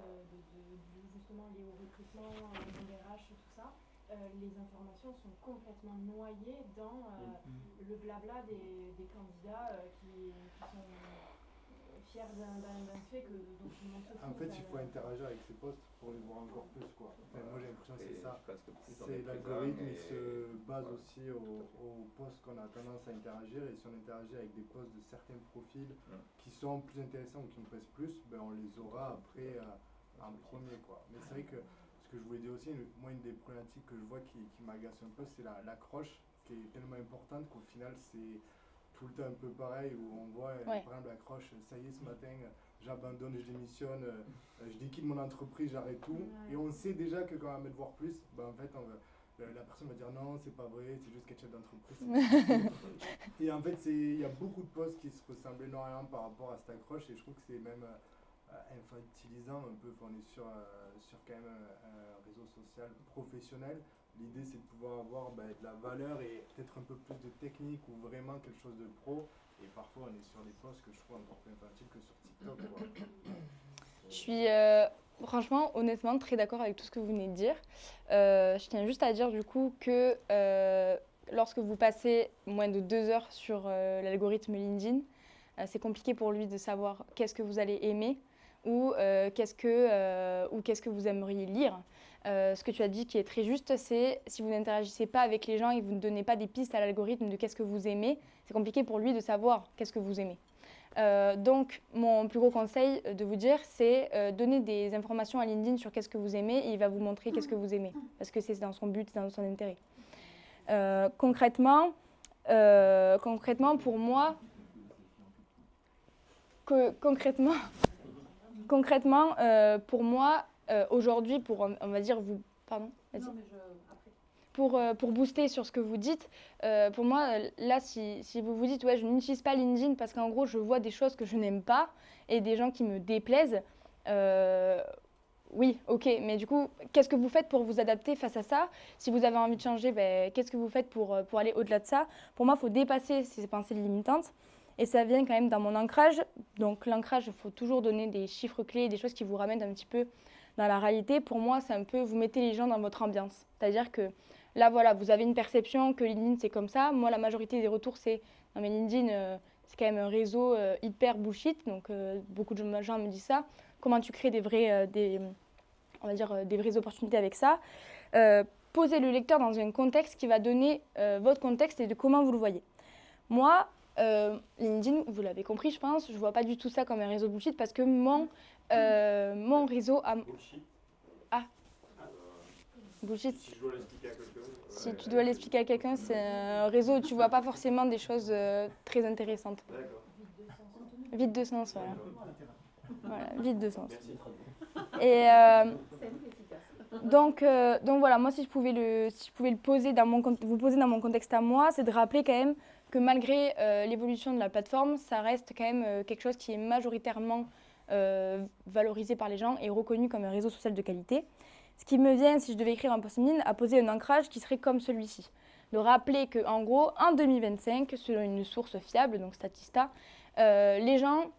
justement liés au recrutement, dans les RH, tout ça. Les informations sont complètement noyées dans le blabla des candidats qui sont fiers d'un fait dont tout le monde se fout. En fait, il faut interagir avec ces posts pour les voir encore plus, quoi. Enfin, moi, j'ai l'impression que c'est ça. C'est l'algorithme, il se base aussi aux posts qu'on a tendance à interagir. Et si on interagit avec des posts de certains profils qui sont plus intéressants ou qui nous plaisent plus, ben, on les aura après en premier, quoi. Mais c'est vrai que ce que je voulais dire aussi, moi, une des problématiques que je vois qui m'agace un peu, c'est l'accroche, qui est tellement importante qu'au final, c'est tout le temps un peu pareil, où on voit, par exemple, l'accroche, ça y est, ce matin, j'abandonne, je démissionne, je déquitte mon entreprise, j'arrête tout. Et on sait déjà que quand on va mettre voir plus, ben, en fait, la personne va dire non, c'est pas vrai, c'est juste qu'elle chef d'entreprise. Et en fait, il y a beaucoup de posts qui se ressemblent énormément par rapport à cette accroche, et je trouve que c'est même infantilisant un peu. On est sur quand même un réseau social professionnel. L'idée, c'est de pouvoir avoir de la valeur et peut-être un peu plus de technique ou vraiment quelque chose de pro. Et parfois, on est sur des posts que je trouve encore plus infantiles que sur TikTok. Je suis franchement, honnêtement, très d'accord avec tout ce que vous venez de dire. Je tiens juste à dire du coup que lorsque vous passez moins de 2 heures sur l'algorithme LinkedIn, c'est compliqué pour lui de savoir qu'est-ce que vous allez aimer ou qu'est-ce que vous aimeriez lire. Ce que tu as dit qui est très juste, c'est si vous n'interagissez pas avec les gens et vous ne donnez pas des pistes à l'algorithme de qu'est-ce que vous aimez, c'est compliqué pour lui de savoir qu'est-ce que vous aimez. Donc, mon plus gros conseil de vous dire, c'est donner des informations à LinkedIn sur qu'est-ce que vous aimez et il va vous montrer qu'est-ce que vous aimez parce que c'est dans son but, c'est dans son intérêt. Concrètement, pour moi, pour moi, aujourd'hui, pour, on va dire, vous... Pardon, vas-y. Non, mais pour booster sur ce que vous dites, pour moi, là, si vous vous dites, ouais, je n'utilise pas LinkedIn parce qu'en gros, je vois des choses que je n'aime pas et des gens qui me déplaisent, oui, ok, mais du coup, qu'est-ce que vous faites pour vous adapter face à ça? Si vous avez envie de changer, qu'est-ce que vous faites pour aller au-delà de ça? Pour moi, il faut dépasser ces pensées limitantes. Et ça vient quand même dans mon ancrage. Donc l'ancrage, il faut toujours donner des chiffres clés, des choses qui vous ramènent un petit peu dans la réalité. Pour moi, c'est un peu, vous mettez les gens dans votre ambiance. C'est-à-dire que là, voilà, vous avez une perception que LinkedIn, c'est comme ça. Moi, la majorité des retours, c'est, non mais LinkedIn, c'est quand même un réseau hyper bullshit. Donc beaucoup de gens me disent ça. Comment tu crées des vraies opportunités avec ça? Posez le lecteur dans un contexte qui va donner votre contexte et de comment vous le voyez. Moi, LinkedIn, vous l'avez compris, je pense, je ne vois pas du tout ça comme un réseau bullshit parce que mon réseau a... Ah, bullshit. Si je dois l'expliquer à quelqu'un. Si tu dois l'expliquer à quelqu'un, c'est un réseau où tu ne vois pas forcément des choses très intéressantes. D'accord. Vide de sens, voilà. Voilà, vide de sens. Merci. Et Donc voilà, moi si je pouvais le poser vous poser dans mon contexte à moi, c'est de rappeler quand même que malgré l'évolution de la plateforme, ça reste quand même quelque chose qui est majoritairement valorisé par les gens et reconnu comme un réseau social de qualité. Ce qui me vient, si je devais écrire un post LinkedIn, à poser un ancrage qui serait comme celui-ci. De rappeler qu'en gros, en 2025, selon une source fiable, donc Statista, les gens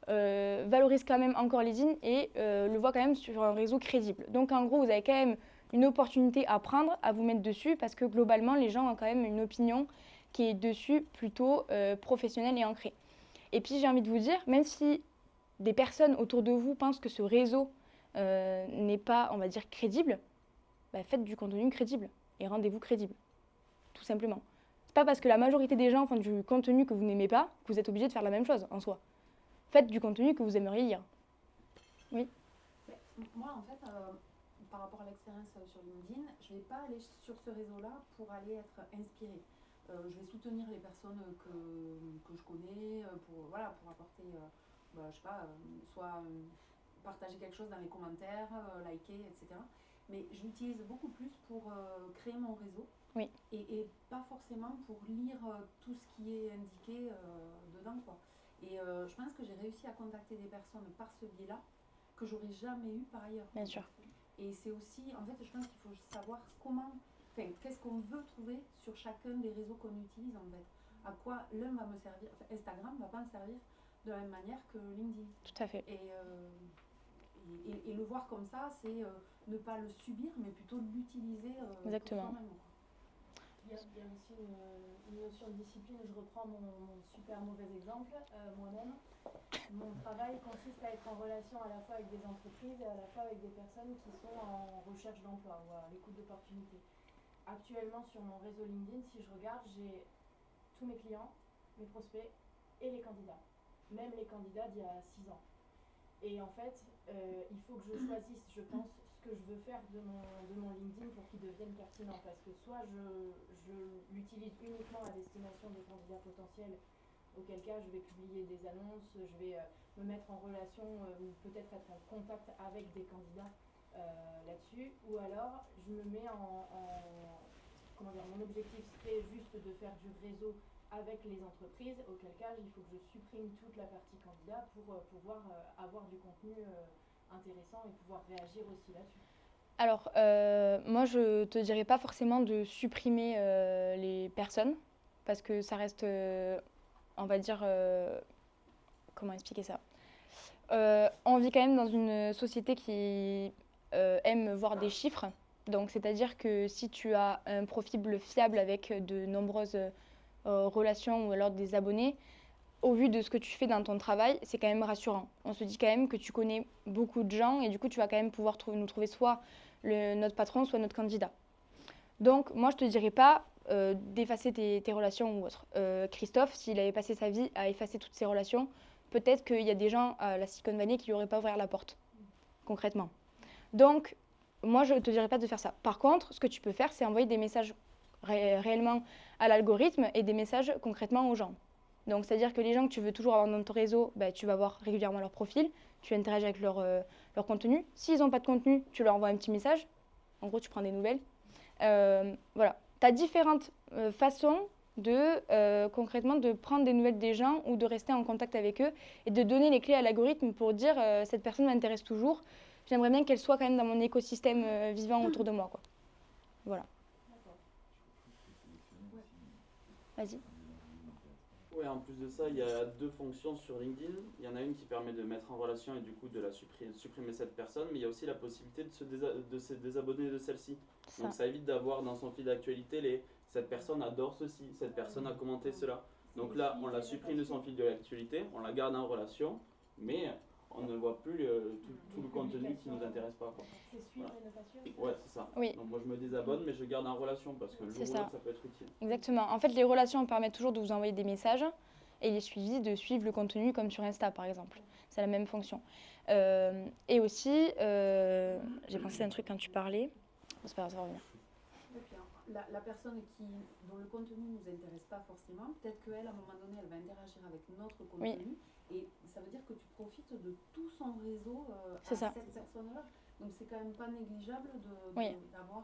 valorisent quand même encore LinkedIn et le voient quand même sur un réseau crédible. Donc en gros, vous avez quand même une opportunité à prendre, à vous mettre dessus, parce que globalement, les gens ont quand même une opinion qui est dessus plutôt professionnelle et ancrée. Et puis j'ai envie de vous dire, même si des personnes autour de vous pensent que ce réseau n'est pas, on va dire, crédible, bah, faites du contenu crédible et rendez-vous crédible, tout simplement. C'est pas parce que la majorité des gens font du contenu que vous n'aimez pas que vous êtes obligé de faire la même chose en soi. Faites du contenu que vous aimeriez lire. Oui. Moi, en fait, par rapport à l'expérience sur LinkedIn, je ne vais pas aller sur ce réseau-là pour aller être inspirée. Je vais soutenir les personnes que je connais pour apporter, je sais pas, soit partager quelque chose dans les commentaires, liker, etc. Mais je l'utilise beaucoup plus pour créer mon réseau. Oui. Et pas forcément pour lire tout ce qui est indiqué dedans, quoi. Et je pense que j'ai réussi à contacter des personnes par ce biais-là que j'aurais jamais eu par ailleurs. Bien sûr. Et c'est aussi, en fait, je pense qu'il faut savoir qu'est-ce qu'on veut trouver sur chacun des réseaux qu'on utilise, en fait. À quoi l'un va me servir, Instagram ne va pas me servir de la même manière que LinkedIn. Tout à fait. Et le voir comme ça, c'est ne pas le subir, mais plutôt l'utiliser Exactement. pour soi-même. Il y a aussi une notion de discipline. Je reprends mon super mauvais exemple, moi-même. Mon travail consiste à être en relation à la fois avec des entreprises et à la fois avec des personnes qui sont en recherche d'emploi ou à l'écoute d'opportunités. Actuellement, sur mon réseau LinkedIn, si je regarde, j'ai tous mes clients, mes prospects et les candidats. Même les candidats d'il y a 6 ans. Et en fait, il faut que je choisisse, je pense, ce que je veux faire de mon LinkedIn pour qu'il devienne pertinent. Parce que soit je l'utilise uniquement à destination des candidats potentiels, auquel cas je vais publier des annonces, je vais me mettre en relation ou peut-être être en contact avec des candidats là-dessus. Ou alors, je me mets mon objectif serait juste de faire du réseau avec les entreprises, auquel cas il faut que je supprime toute la partie candidat pour pouvoir avoir du contenu intéressant et pouvoir réagir aussi là-dessus. Alors, moi je te dirais pas forcément de supprimer les personnes, parce que ça reste, on va dire, comment expliquer ça, on vit quand même dans une société qui aime voir des chiffres, donc c'est-à-dire que si tu as un profil fiable avec de nombreuses relations ou alors des abonnés, au vu de ce que tu fais dans ton travail, c'est quand même rassurant. On se dit quand même que tu connais beaucoup de gens et du coup tu vas quand même pouvoir nous trouver soit notre patron, soit notre candidat. Donc moi je te dirais pas d'effacer tes relations ou autre. Christophe, s'il avait passé sa vie à effacer toutes ses relations, peut-être qu'il y a des gens à la Silicon Valley qui lui auraient pas ouvert la porte, concrètement. Donc moi je te dirais pas de faire ça. Par contre, ce que tu peux faire, c'est envoyer des messages réellement à l'algorithme et des messages concrètement aux gens. Donc c'est-à-dire que les gens que tu veux toujours avoir dans ton réseau, tu vas voir régulièrement leur profil, tu interagis avec leur contenu. S'ils n'ont pas de contenu, tu leur envoies un petit message. En gros, tu prends des nouvelles. Voilà. Tu as différentes façons concrètement de prendre des nouvelles des gens ou de rester en contact avec eux et de donner les clés à l'algorithme pour dire cette personne m'intéresse toujours. J'aimerais bien qu'elle soit quand même dans mon écosystème vivant autour de moi, quoi. Voilà. Vas-y. Oui, en plus de ça, il y a 2 fonctions sur LinkedIn. Il y en a une qui permet de mettre en relation et du coup de supprimer cette personne, mais il y a aussi la possibilité de se désabonner de celle-ci. Donc ça évite d'avoir dans son fil d'actualité cette personne adore ceci, cette personne a commenté cela. Donc là, on la supprime de son fil de l'actualité, on la garde en relation, mais on ne voit plus tout le contenu qui ne nous intéresse pas. C'est suivre et ne pas suivre. Ouais, c'est ça. Oui. Donc moi je me désabonne, mais je garde en relation parce que le jour où l'autre, ça peut être utile. Exactement. En fait, les relations permettent toujours de vous envoyer des messages et les suivis de suivre le contenu comme sur Insta par exemple. C'est la même fonction. Et aussi, j'ai pensé à un truc quand tu parlais. C'est pas grave, ça va revenir. La personne dont le contenu ne nous intéresse pas forcément, peut-être qu'elle, à un moment donné, elle va interagir avec notre contenu. Oui. Et ça veut dire que tu profites de tout son réseau à ça. cette personne-là. Donc c'est quand même pas négligeable d'avoir...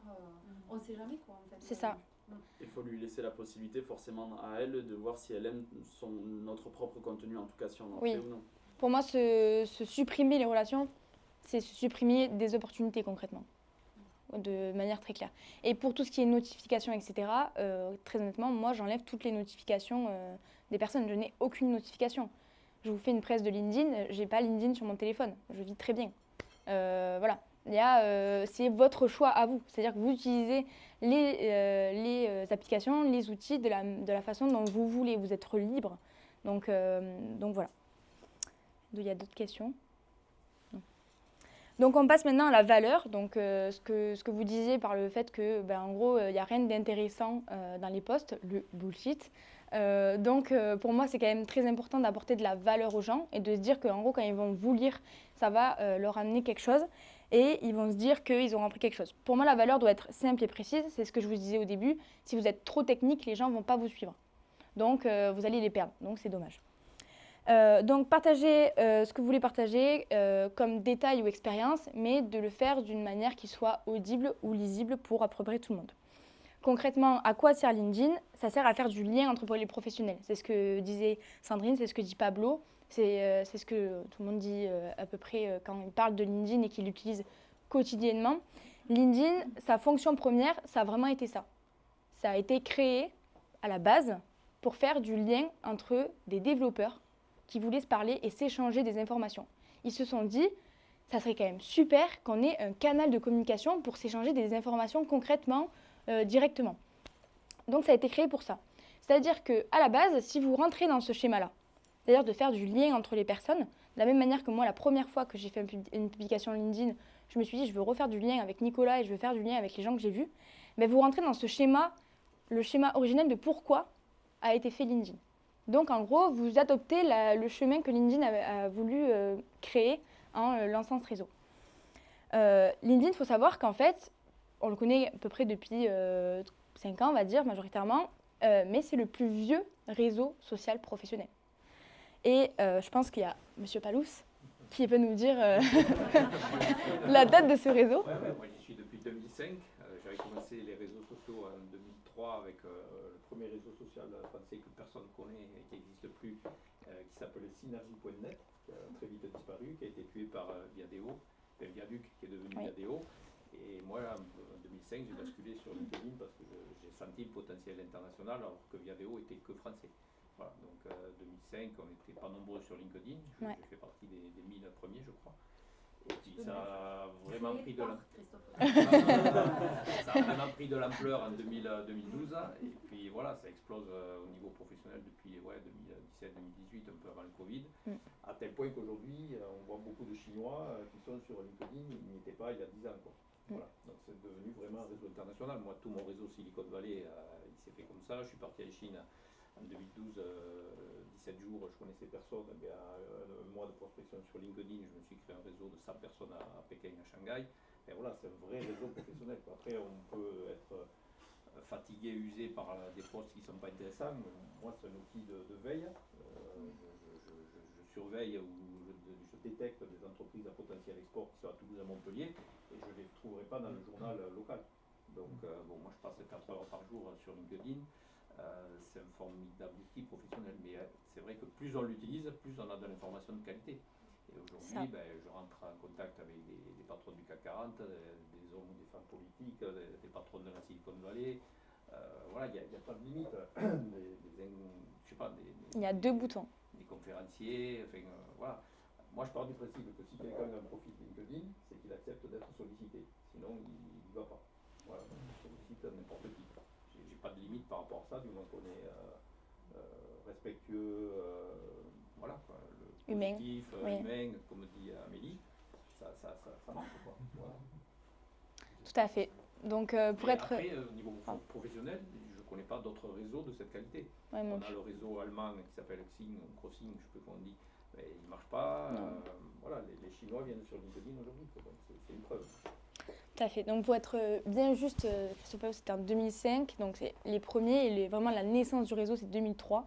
on ne sait jamais quoi en fait. C'est ça. Il faut lui laisser la possibilité forcément à elle de voir si elle aime notre propre contenu, en tout cas si on en fait ou non. Pour moi, se supprimer les relations, c'est se supprimer des opportunités concrètement, de manière très claire. Et pour tout ce qui est notifications, etc., très honnêtement, moi j'enlève toutes les notifications des personnes. Je n'ai aucune notification. Je vous fais une presse de LinkedIn, j'ai pas LinkedIn sur mon téléphone, je vis très bien. Voilà. C'est votre choix à vous. C'est-à-dire que vous utilisez les applications, les outils de la façon dont vous voulez. Vous êtes libre. Donc voilà. Il y a d'autres questions? Non. Donc on passe maintenant à la valeur. Donc ce que vous disiez par le fait que, en gros, il n'y a rien d'intéressant dans les posts, le bullshit. Donc pour moi, c'est quand même très important d'apporter de la valeur aux gens et de se dire qu'en gros, quand ils vont vous lire, ça va leur amener quelque chose. Et ils vont se dire qu'ils auront appris quelque chose. Pour moi, la valeur doit être simple et précise. C'est ce que je vous disais au début. Si vous êtes trop technique, les gens ne vont pas vous suivre. Donc, vous allez les perdre. Donc, c'est dommage. Donc, partagez ce que vous voulez partager comme détail ou expérience, mais de le faire d'une manière qui soit audible ou lisible pour à peu près tout le monde. Concrètement, à quoi sert LinkedIn? Ça sert à faire du lien entre les professionnels. C'est ce que disait Sandrine, c'est ce que dit Pablo. C'est ce que tout le monde dit à peu près quand il parle de LinkedIn et qu'il l'utilise quotidiennement. LinkedIn, sa fonction première, ça a vraiment été ça. Ça a été créé à la base pour faire du lien entre des développeurs qui voulaient se parler et s'échanger des informations. Ils se sont dit, ça serait quand même super qu'on ait un canal de communication pour s'échanger des informations concrètement, directement. Donc ça a été créé pour ça. C'est-à-dire qu'à la base, si vous rentrez dans ce schéma-là, c'est-à-dire de faire du lien entre les personnes. De la même manière que moi, la première fois que j'ai fait une publication LinkedIn, je me suis dit, je veux refaire du lien avec Nicolas et je veux faire du lien avec les gens que j'ai vus. Mais vous rentrez dans ce schéma, le schéma originel de pourquoi a été fait LinkedIn. Donc, en gros, vous adoptez le chemin que LinkedIn a voulu créer en lançant ce réseau. LinkedIn, il faut savoir qu'en fait, on le connaît à peu près depuis 5 ans, on va dire, majoritairement, mais c'est le plus vieux réseau social professionnel. Et je pense qu'il y a M. Palous qui peut nous dire la date de ce réseau. Moi j'y suis depuis 2005. J'avais commencé les réseaux sociaux en 2003 avec le premier réseau social français que personne ne connaît et qui n'existe plus, qui s'appelait Synergie.net, qui a très vite disparu, qui a été tué par Viadeo, Viaduc qui est devenu Viadeo. Et moi en 2005 j'ai basculé sur LinkedIn parce que j'ai senti le potentiel international alors que Viadeo était que français. Voilà, donc 2005, on n'était pas nombreux sur LinkedIn. J'ai fait partie des 1000 premiers, je crois. Et puis ça a vraiment pris de l'ampleur en 2012. Et puis voilà, ça explose au niveau professionnel depuis 2017-2018, un peu avant le Covid. À tel point qu'aujourd'hui, on voit beaucoup de Chinois qui sont sur LinkedIn, ils n'y étaient pas il y a 10 ans. Quoi. Voilà. Donc c'est devenu vraiment un réseau international. Moi, tout mon réseau Silicon Valley, il s'est fait comme ça. Je suis parti à Chine. En 2012, 17 jours, je connaissais personne. Et un mois de prospection sur LinkedIn, je me suis créé un réseau de 100 personnes à Pékin et à Shanghai. Et voilà, c'est un vrai réseau professionnel. Après, on peut être fatigué, usé par des posts qui ne sont pas intéressants. Moi, c'est un outil de veille. Je surveille ou je détecte des entreprises à potentiel export qui sont à Toulouse et à Montpellier et je ne les trouverai pas dans le journal local. Donc, moi, je passe 4 heures par jour sur LinkedIn. C'est un formidable outil professionnel, mais c'est vrai que plus on l'utilise, plus on a de l'information de qualité. Et aujourd'hui, je rentre en contact avec des patrons du CAC 40, des hommes ou des femmes politiques, des patrons de la Silicon Valley. Voilà, il n'y a pas de limite. Il y a 2 boutons. Des conférenciers, enfin, voilà. Moi, je pars du principe que si quelqu'un a un profil LinkedIn, c'est qu'il accepte d'être sollicité. Sinon, il ne va pas. Voilà, donc je sollicite n'importe qui. J'ai pas de limite par rapport à ça, du moment qu'on est respectueux, voilà, quoi, le positif, humain, comme dit Amélie, ça marche quoi. Voilà. Tout à fait. Donc pour être... Après, au niveau professionnel, je ne connais pas d'autres réseaux de cette qualité. On a le réseau allemand qui s'appelle Xing, Crossing, je sais plus comment on dit, mais il ne marche pas. Voilà, les Chinois viennent sur LinkedIn aujourd'hui, donc c'est une preuve. Tout à fait. Donc pour être bien juste, Christophe, c'était en 2005, donc c'est les premiers et vraiment la naissance du réseau, c'est 2003.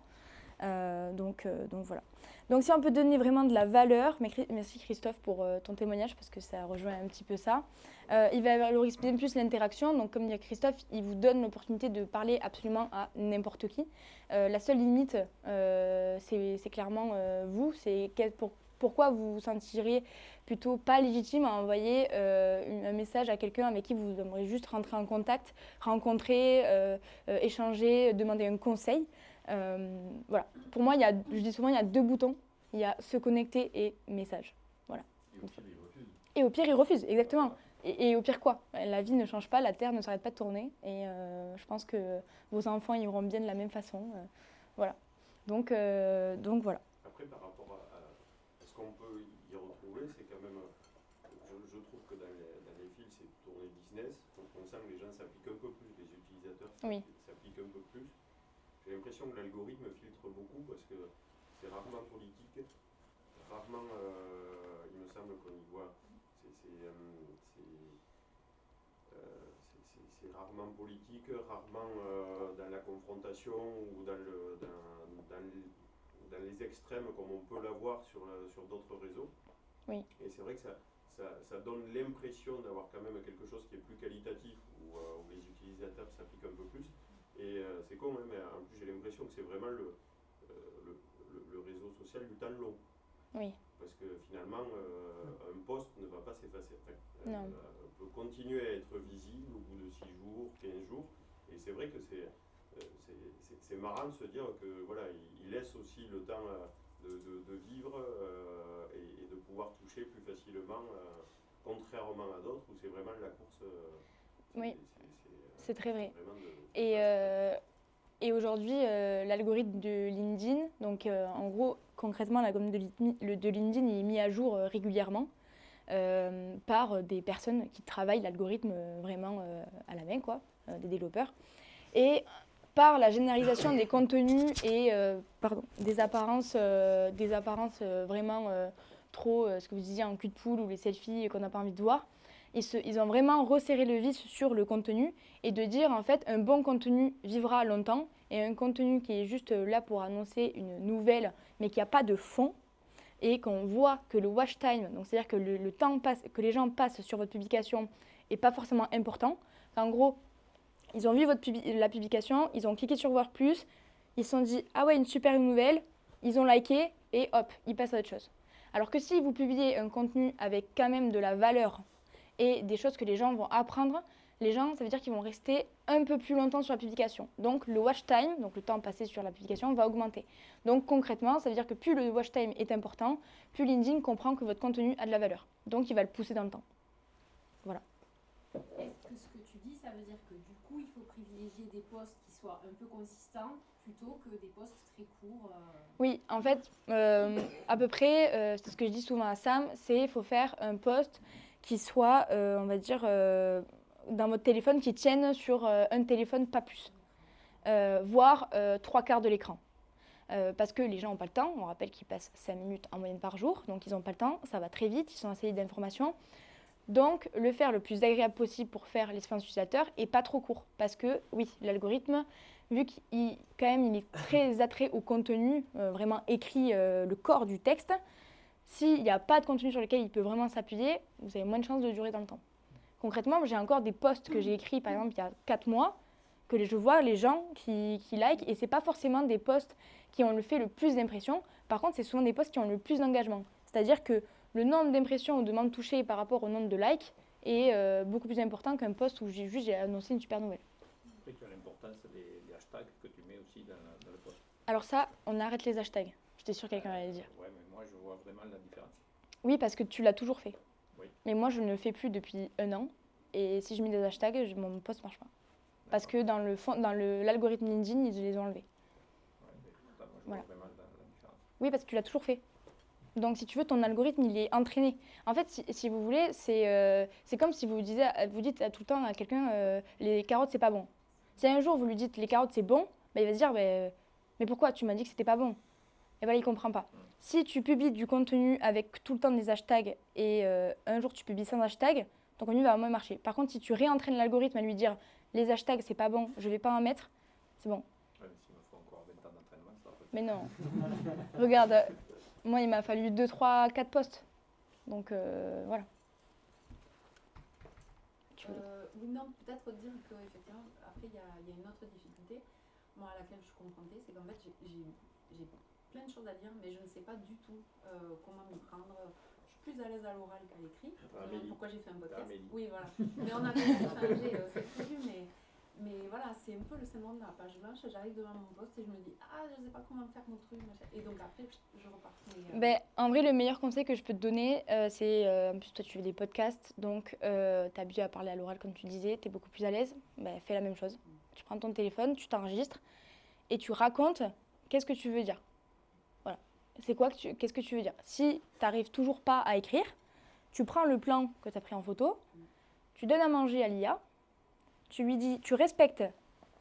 Donc voilà. Donc si on peut donner vraiment de la valeur, merci Christophe pour ton témoignage parce que ça rejoint un petit peu ça. Il valorise bien plus l'interaction, donc comme dit Christophe, il vous donne l'opportunité de parler absolument à n'importe qui. La seule limite, c'est clairement vous, c'est pourquoi vous vous sentirez plutôt pas légitime à envoyer un message à quelqu'un avec qui vous aimeriez juste rentrer en contact, rencontrer, échanger, demander un conseil. Voilà. Pour moi, je dis souvent, il y a 2 boutons. Il y a se connecter et message. Voilà. Et au pire, il refuse, exactement. Et au pire quoi? La vie ne change pas, la Terre ne s'arrête pas de tourner. Et je pense que vos enfants iront bien de la même façon. Voilà. Donc voilà. Après, par rapport à ce qu'on peut y retrouver, c'est quand même, je trouve que dans les fils, c'est tourner business. Donc on sent que les gens s'appliquent un peu plus, les utilisateurs s'appliquent un peu plus. J'ai l'impression que l'algorithme filtre beaucoup parce que c'est rarement politique, rarement, il me semble qu'on y voit, c'est rarement politique, rarement dans la confrontation ou dans les extrêmes comme on peut l'avoir sur d'autres réseaux. Oui. Et c'est vrai que ça donne l'impression d'avoir quand même quelque chose qui est plus qualitatif, où les utilisateurs s'appliquent un peu plus. Et c'est con, hein, mais en plus j'ai l'impression que c'est vraiment le réseau social du temps long. Oui. Parce que finalement, un post ne va pas s'effacer. Peut continuer à être visible au bout de 6 jours, 15 jours. Et c'est vrai que c'est marrant de se dire que voilà, il laisse aussi le temps de vivre et de pouvoir toucher plus facilement, contrairement à d'autres où c'est vraiment la course. Oui, c'est très vrai. Et aujourd'hui, l'algorithme de LinkedIn, donc en gros, concrètement, l'algorithme de LinkedIn est mis à jour régulièrement par des personnes qui travaillent l'algorithme vraiment à la main, quoi, des développeurs. Et par la généralisation des contenus et des apparences vraiment trop, ce que vous disiez, en cul de poule ou les selfies qu'on n'a pas envie de voir, ils ont vraiment resserré le vis sur le contenu et de dire en fait un bon contenu vivra longtemps et un contenu qui est juste là pour annoncer une nouvelle mais qui n'a pas de fond et qu'on voit que le watch time, donc c'est-à-dire que le temps que les gens passent sur votre publication n'est pas forcément important. En gros, ils ont vu la publication, ils ont cliqué sur voir plus, ils se sont dit ah ouais une super nouvelle, ils ont liké et hop, ils passent à autre chose. Alors que si vous publiez un contenu avec quand même de la valeur et des choses que les gens vont apprendre, les gens, ça veut dire qu'ils vont rester un peu plus longtemps sur la publication. Donc le watch time, donc le temps passé sur la publication, va augmenter. Donc concrètement, ça veut dire que plus le watch time est important, plus LinkedIn comprend que votre contenu a de la valeur. Donc il va le pousser dans le temps. Voilà. Est-ce que ce que tu dis, ça veut dire que du coup, il faut privilégier des posts qui soient un peu consistants plutôt que des posts très courts Oui, en fait, à peu près, c'est ce que je dis souvent à Sam, c'est qu'il faut faire un post qui soit, on va dire, dans votre téléphone, qui tienne sur un téléphone, pas plus, voire 3/4 de l'écran. Parce que les gens n'ont pas le temps, on rappelle qu'ils passent 5 minutes en moyenne par jour, donc ils n'ont pas le temps, ça va très vite, ils sont assaillis d'informations. Donc, le faire le plus agréable possible pour faire l'expérience utilisateur et pas trop court. Parce que, oui, l'algorithme, vu qu'il est très attrait au contenu, vraiment écrit le corps du texte, s'il n'y a pas de contenu sur lequel il peut vraiment s'appuyer, vous avez moins de chances de durer dans le temps. Concrètement, j'ai encore des posts que j'ai écrits, par exemple, il y a 4 mois, que je vois les gens qui likent, et ce n'est pas forcément des posts qui ont fait le plus d'impressions. Par contre, c'est souvent des posts qui ont le plus d'engagement. C'est-à-dire que le nombre d'impressions ou de membres touchés par rapport au nombre de likes est beaucoup plus important qu'un post où j'ai annoncé une super nouvelle. Après, tu as l'importance des hashtags que tu mets aussi dans le post. Alors ça, on arrête les hashtags. J'étais sûre que quelqu'un allait le dire. Ouais, mais moi, je vois vraiment la différence. Oui, parce que tu l'as toujours fait. Oui. Mais moi, je ne le fais plus depuis 1 an. Et si je mets des hashtags, mon post ne marche pas. Parce que dans l'algorithme LinkedIn, ils les ont enlevés. Ouais, mais moi, je vois vraiment la différence. Oui, parce que tu l'as toujours fait. Donc, si tu veux, ton algorithme, il est entraîné. En fait, si vous voulez, c'est comme si vous dites tout le temps à quelqu'un les carottes, c'est pas bon. Si un jour, vous lui dites les carottes, c'est bon, bah, il va se dire mais pourquoi tu m'as dit que c'était pas bon? Et voilà, il comprend pas. Si tu publies du contenu avec tout le temps des hashtags et un jour, tu publies sans hashtag, ton contenu va moins marcher. Par contre, si tu réentraînes l'algorithme à lui dire les hashtags, c'est pas bon, je vais pas en mettre, c'est bon. Ouais, mais s'il me faut encore 20 ans d'entraînement, ça va pas. Mais non. Regarde, moi, il m'a fallu 2, 3, 4 posts. Donc, voilà. Oui, non, peut-être dire qu'effectivement, après, il y a une autre difficulté, moi, à laquelle je suis confrontée, c'est qu'en fait, j'ai plein de choses à dire, mais je ne sais pas du tout comment m'y prendre. Je suis plus à l'aise à l'oral qu'à l'écrit. Pourquoi j'ai fait un podcast. Oui, voilà. Mais on a changé, c'est prévu, mais voilà, c'est un peu le syndrome de la page blanche. J'arrive devant mon poste et je me dis, ah, je ne sais pas comment faire mon truc. Machin. Et donc après, je repars. Ben, en vrai, le meilleur conseil que je peux te donner, c'est, en plus, toi, tu fais des podcasts, donc tu es habitué à parler à l'oral, comme tu disais, tu es beaucoup plus à l'aise. Ben, fais la même chose. Tu prends ton téléphone, tu t'enregistres et tu racontes qu'est-ce que tu veux dire. Voilà. C'est quoi qu'est-ce que tu veux dire. Si tu n'arrives toujours pas à écrire, tu prends le plan que tu as pris en photo, tu donnes à manger à l'IA, tu lui dis, tu respectes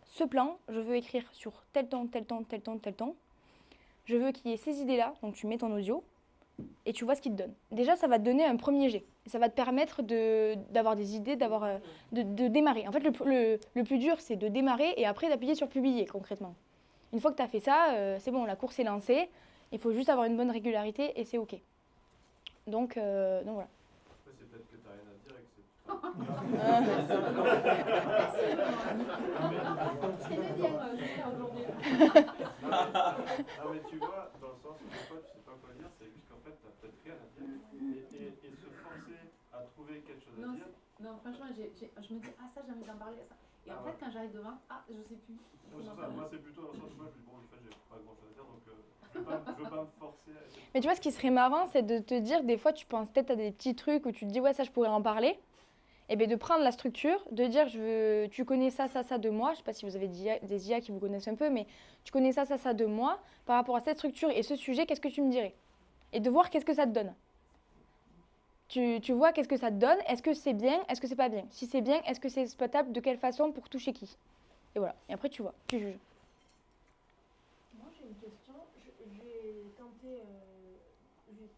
ce plan, je veux écrire sur tel temps, tel temps, tel temps, tel temps. Je veux qu'il y ait ces idées-là, donc tu mets ton audio et tu vois ce qu'il te donne. Déjà, ça va te donner un premier jet. Et ça va te permettre d'avoir des idées, de démarrer. En fait, le plus dur, c'est de démarrer et après d'appuyer sur publier, concrètement. Une fois que tu as fait ça, c'est bon, la course est lancée. Il faut juste avoir une bonne régularité et c'est OK. Donc voilà. C'est peut-être que tu n'as rien à dire et que c'est... Non mais tu vois, dans le sens où des fois tu sais pas quoi dire, c'est juste qu'en fait tu n'as peut-être rien à dire et se forcer à trouver quelque chose à dire. Non, franchement, je me dis, ah ça j'ai envie d'en parler, ça. Et en fait, quand j'arrive devant, ah je sais plus. Moi c'est plutôt dans le sens où moi je dis, bon, en fait j'ai pas grand chose à dire donc je veux pas me forcer à... Mais tu vois, ce qui serait marrant, c'est de te dire, des fois tu penses peut-être à des petits trucs où tu te dis, ouais, ça je pourrais en parler. Et bien de prendre la structure, de dire, tu connais ça, ça, ça de moi. Je ne sais pas si vous avez des IA qui vous connaissent un peu, mais tu connais ça, ça, ça de moi. Par rapport à cette structure et ce sujet, qu'est-ce que tu me dirais? Et de voir qu'est-ce que ça te donne. Tu vois qu'est-ce que ça te donne. Est-ce que c'est bien? Est-ce que c'est pas bien? Si c'est bien, est-ce que c'est exploitable? De quelle façon? Pour toucher qui? Et voilà. Et après, tu vois, tu juges. Moi, j'ai une question. J'ai tenté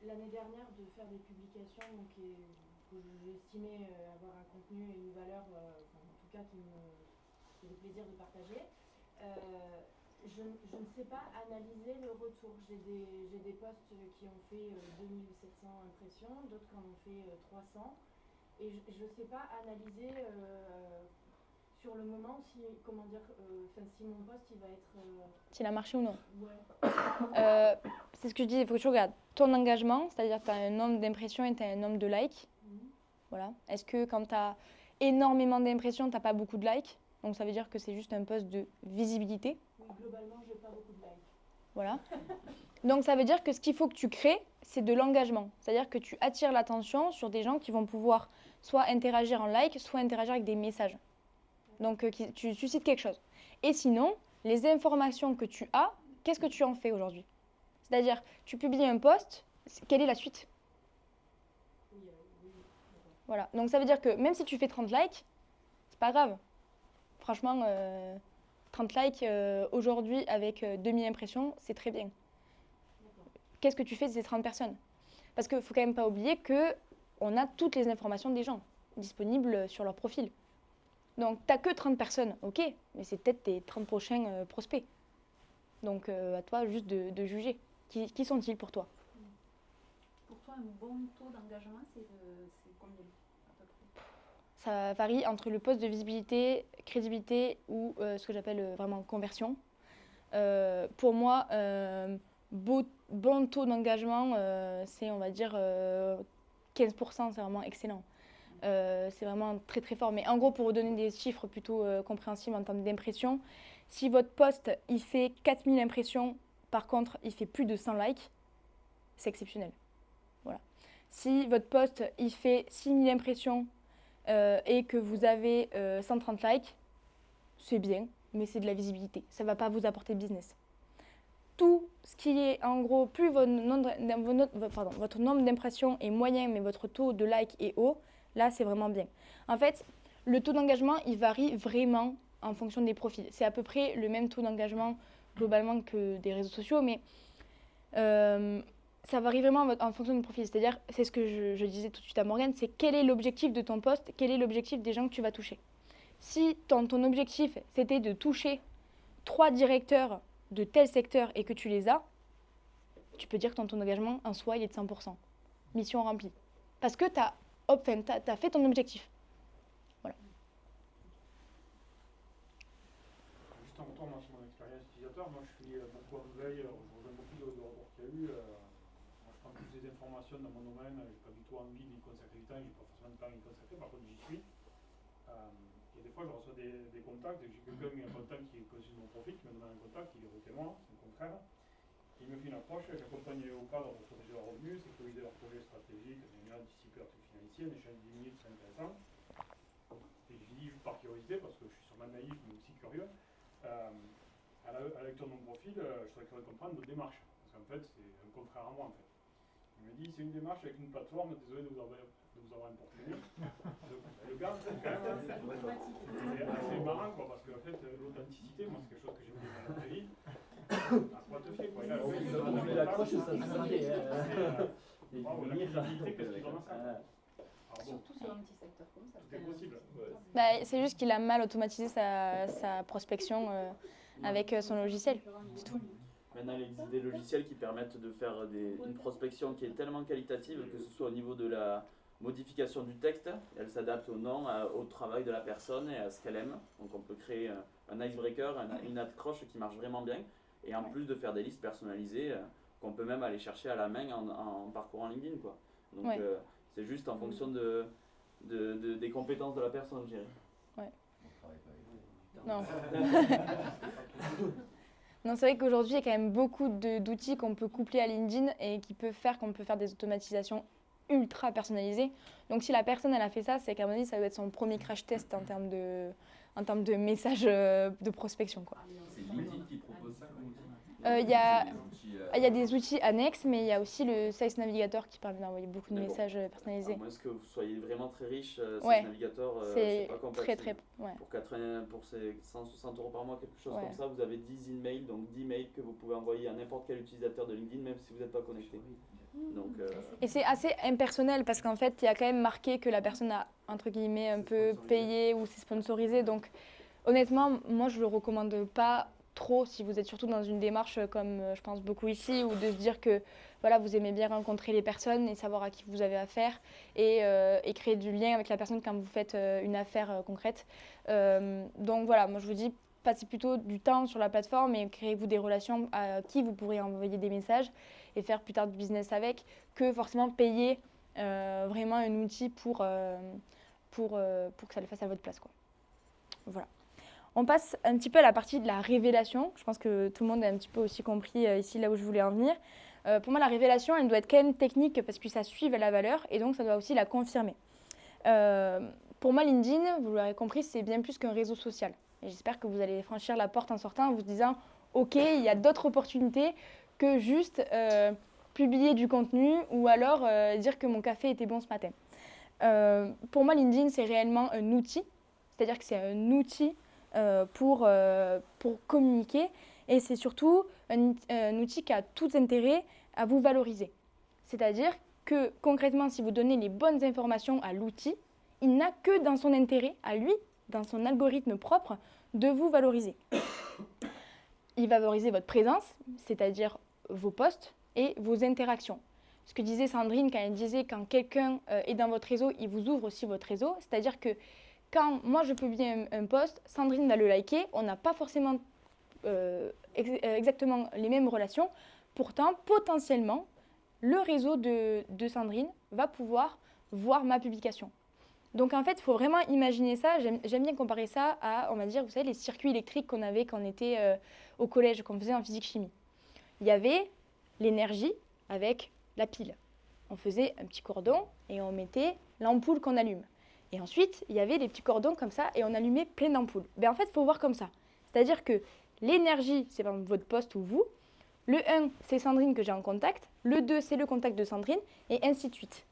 l'année dernière de faire des publications que j'estimais avoir un contenu et une valeur, en tout cas qui me fait plaisir de partager. Je ne sais pas analyser le retour. J'ai des posts qui ont fait 2700 impressions, d'autres qui en ont fait 300. Et je ne sais pas analyser sur le moment si, si mon post il va être... S'il a marché ou non. Ouais. C'est ce que je dis, il faut que tu regardes ton engagement, c'est-à-dire que tu as un nombre d'impressions et tu as un nombre de likes. Voilà. Est-ce que quand tu as énormément d'impressions, tu n'as pas beaucoup de likes? Donc ça veut dire que c'est juste un post de visibilité. Oui, globalement, je n'ai pas beaucoup de likes. Voilà. Donc ça veut dire que ce qu'il faut que tu crées, c'est de l'engagement. C'est-à-dire que tu attires l'attention sur des gens qui vont pouvoir soit interagir en like, soit interagir avec des messages. Donc tu suscites quelque chose. Et sinon, les informations que tu as, qu'est-ce que tu en fais aujourd'hui? C'est-à-dire, tu publies un post, quelle est la suite? Voilà. Donc ça veut dire que même si tu fais 30 likes, c'est pas grave. Franchement, 30 likes aujourd'hui avec 2000 impressions, c'est très bien. Qu'est-ce que tu fais de ces 30 personnes? Parce qu'il ne faut quand même pas oublier qu'on a toutes les informations des gens disponibles sur leur profil. Donc, tu n'as que 30 personnes, ok, mais c'est peut-être tes 30 prochains prospects. Donc, à toi juste de juger. Qui sont-ils pour toi? Pour toi, un bon taux d'engagement, c'est combien à peu près? Ça varie entre le poste de visibilité, crédibilité ou ce que j'appelle vraiment conversion. Pour moi, bon taux d'engagement, c'est, on va dire, 15%, c'est vraiment excellent. C'est vraiment très très fort. Mais en gros, pour vous donner des chiffres plutôt compréhensibles en termes d'impression, si votre post il fait 4000 impressions, par contre, il fait plus de 100 likes, c'est exceptionnel. Voilà. Si votre post il fait 6000 impressions et que vous avez 130 likes, c'est bien, mais c'est de la visibilité. Ça ne va pas vous apporter de business. Tout ce qui est, en gros, plus votre nombre d'impressions est moyen, mais votre taux de like est haut, là, c'est vraiment bien. En fait, le taux d'engagement, il varie vraiment en fonction des profils. C'est à peu près le même taux d'engagement globalement que des réseaux sociaux, mais ça varie vraiment en fonction des profils. C'est-à-dire, c'est ce que je disais tout de suite à Morgane, c'est quel est l'objectif de ton post, quel est l'objectif des gens que tu vas toucher. Si ton objectif, c'était de toucher 3 directeurs de tel secteur et que tu les as, tu peux dire que ton engagement en soi, il est de 100%. Mission remplie. Parce que tu as fait ton objectif. Voilà. Juste en retour sur mon expérience utilisateur, moi je suis beaucoup en veille, je rejoins beaucoup de rapports qu'il y a eu. Moi je prends toutes les informations dans mon domaine, je n'ai pas du tout envie d'y consacrer du temps, je n'ai pas forcément de temps à y consacrer, par contre j'y suis. Et des fois je reçois des contacts, et j'ai quelqu'un qui a un contact qui est conçu de mon profil, qui me demande un contact, il est recrutement, c'est le contraire. Il me fait une approche, j'accompagne au cadre pour protéger leurs revenus, sécuriser leurs projets stratégiques, anticiper leurs trucs financiers, un échange de 10 minutes, c'est intéressant. Et je dis par curiosité, parce que je suis sûrement naïf mais aussi curieux, à la lecture de mon profil, je serais curieux de comprendre votre démarche. Parce qu'en fait, c'est un confrère à moi en fait. Il me dit, c'est une démarche avec une plateforme, désolé de vous avoir importuné. Le gars, c'est quand même assez marrant quoi, parce qu'en fait, l'authenticité, moi c'est quelque chose que j'ai voulu dans la vraie vie. Quoi te fait quoi. Il a l'accroche, ça se sentait. La crédibilité, qu'est-ce qu'il en a ça? Surtout sur un petit secteur comme ça. C'est possible. C'est juste qu'il a mal automatisé sa prospection avec son logiciel. C'est tout. Maintenant, il existe des logiciels qui permettent de faire une prospection qui est tellement qualitative que ce soit au niveau de la modification du texte, elle s'adapte au nom, au travail de la personne et à ce qu'elle aime. Donc on peut créer un icebreaker, une accroche qui marche vraiment bien. Et en plus de faire des listes personnalisées qu'on peut même aller chercher à la main en parcourant LinkedIn, quoi. Donc c'est juste en fonction des compétences de la personne, je dirais. Ouais. Non. Non, c'est vrai qu'aujourd'hui, il y a quand même beaucoup d'outils qu'on peut coupler à LinkedIn et qui peuvent faire qu'on peut faire des automatisations ultra personnalisées. Donc si la personne elle a fait ça, c'est qu'à mon avis, ça doit être son premier crash test en termes de messages de prospection, quoi. C'est LinkedIn qui propose ça. Il y a des outils annexes, mais il y a aussi le Sales Navigator qui permet d'envoyer beaucoup de messages personnalisés. À moins que vous soyez vraiment très riche, ouais, Sales Navigator, c'est pas compatible. très, ouais. Pour ces 160 € par mois, quelque chose Ouais. comme ça, vous avez 10 emails, donc 10 mails que vous pouvez envoyer à n'importe quel utilisateur de LinkedIn, même si vous n'êtes pas connecté. Donc, Et c'est assez impersonnel parce qu'en fait, il y a quand même marqué que la personne a, entre guillemets, un peu payé ou c'est sponsorisé. Donc, honnêtement, moi, je ne le recommande pas trop si vous êtes surtout dans une démarche comme je pense beaucoup ici, ou de se dire que voilà, vous aimez bien rencontrer les personnes et savoir à qui vous avez affaire et créer du lien avec la personne quand vous faites une affaire concrète. Donc voilà, moi je vous dis, passez plutôt du temps sur la plateforme et créez-vous des relations à qui vous pourrez envoyer des messages et faire plus tard du business avec, que forcément payer vraiment un outil pour que ça le fasse à votre place, quoi. Voilà. On passe un petit peu à la partie de la révélation. Je pense que tout le monde a un petit peu aussi compris ici là où je voulais en venir. Pour moi, la révélation, elle doit être quand même technique parce que ça suive la valeur et donc ça doit aussi la confirmer. Pour moi, LinkedIn, vous l'aurez compris, c'est bien plus qu'un réseau social. Et j'espère que vous allez franchir la porte en sortant en vous disant « Ok, il y a d'autres opportunités que juste publier du contenu ou alors dire que mon café était bon ce matin. » Pour moi, LinkedIn, c'est réellement un outil. C'est-à-dire que c'est un outil pour communiquer et c'est surtout un outil qui a tout intérêt à vous valoriser. C'est-à-dire que concrètement, si vous donnez les bonnes informations à l'outil, il n'a que dans son intérêt, à lui, dans son algorithme propre, de vous valoriser. Il va valoriser votre présence, c'est-à-dire vos posts et vos interactions. Ce que disait Sandrine quand elle disait quand quelqu'un est dans votre réseau, il vous ouvre aussi votre réseau, c'est-à-dire que quand moi je publie un post, Sandrine va le liker, on n'a pas forcément exactement les mêmes relations. Pourtant, potentiellement, le réseau de Sandrine va pouvoir voir ma publication. Donc en fait, il faut vraiment imaginer ça. J'aime bien comparer ça à, on va dire, vous savez, les circuits électriques qu'on avait quand on était au collège, qu'on faisait en physique-chimie. Il y avait l'énergie avec la pile. On faisait un petit cordon et on mettait l'ampoule qu'on allume. Et ensuite, il y avait des petits cordons comme ça et on allumait plein d'ampoules. Ben, en fait, il faut voir comme ça. C'est-à-dire que l'énergie, c'est par exemple votre poste ou vous. Le 1, c'est Sandrine que j'ai en contact. Le 2, c'est le contact de Sandrine et ainsi de suite.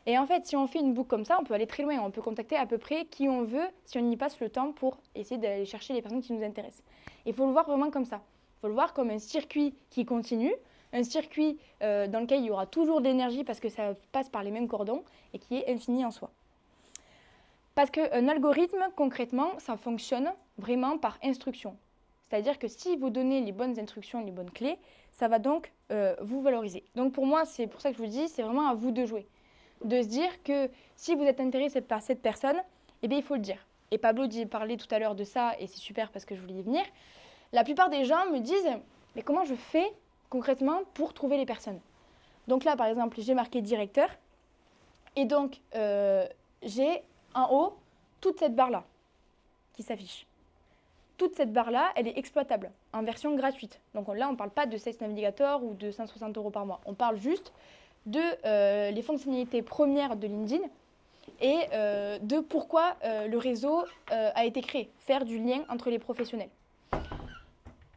Et en fait, si on fait une boucle comme ça, on peut aller très loin. On peut contacter à peu près qui on veut si on y passe le temps pour essayer d'aller chercher les personnes qui nous intéressent. Il faut le voir vraiment comme ça. Il faut le voir comme un circuit qui continue, un circuit dans lequel il y aura toujours de l'énergie parce que ça passe par les mêmes cordons et qui est infini en soi. Parce qu'un algorithme, concrètement, ça fonctionne vraiment par instruction. C'est-à-dire que si vous donnez les bonnes instructions, les bonnes clés, ça va donc vous valoriser. Donc pour moi, c'est pour ça que je vous dis, c'est vraiment à vous de jouer. De se dire que si vous êtes intéressé par cette personne, eh bien, il faut le dire. Et Pablo parlait tout à l'heure de ça, et c'est super parce que je voulais y venir. La plupart des gens me disent, mais comment je fais concrètement pour trouver les personnes? Donc là, par exemple, j'ai marqué directeur, et donc j'ai en haut toute cette barre-là qui s'affiche. Toute cette barre-là, elle est exploitable en version gratuite. Donc là, on ne parle pas de Sales Navigator ou de 160 € par mois. On parle juste de les fonctionnalités premières de LinkedIn et de pourquoi le réseau a été créé, faire du lien entre les professionnels.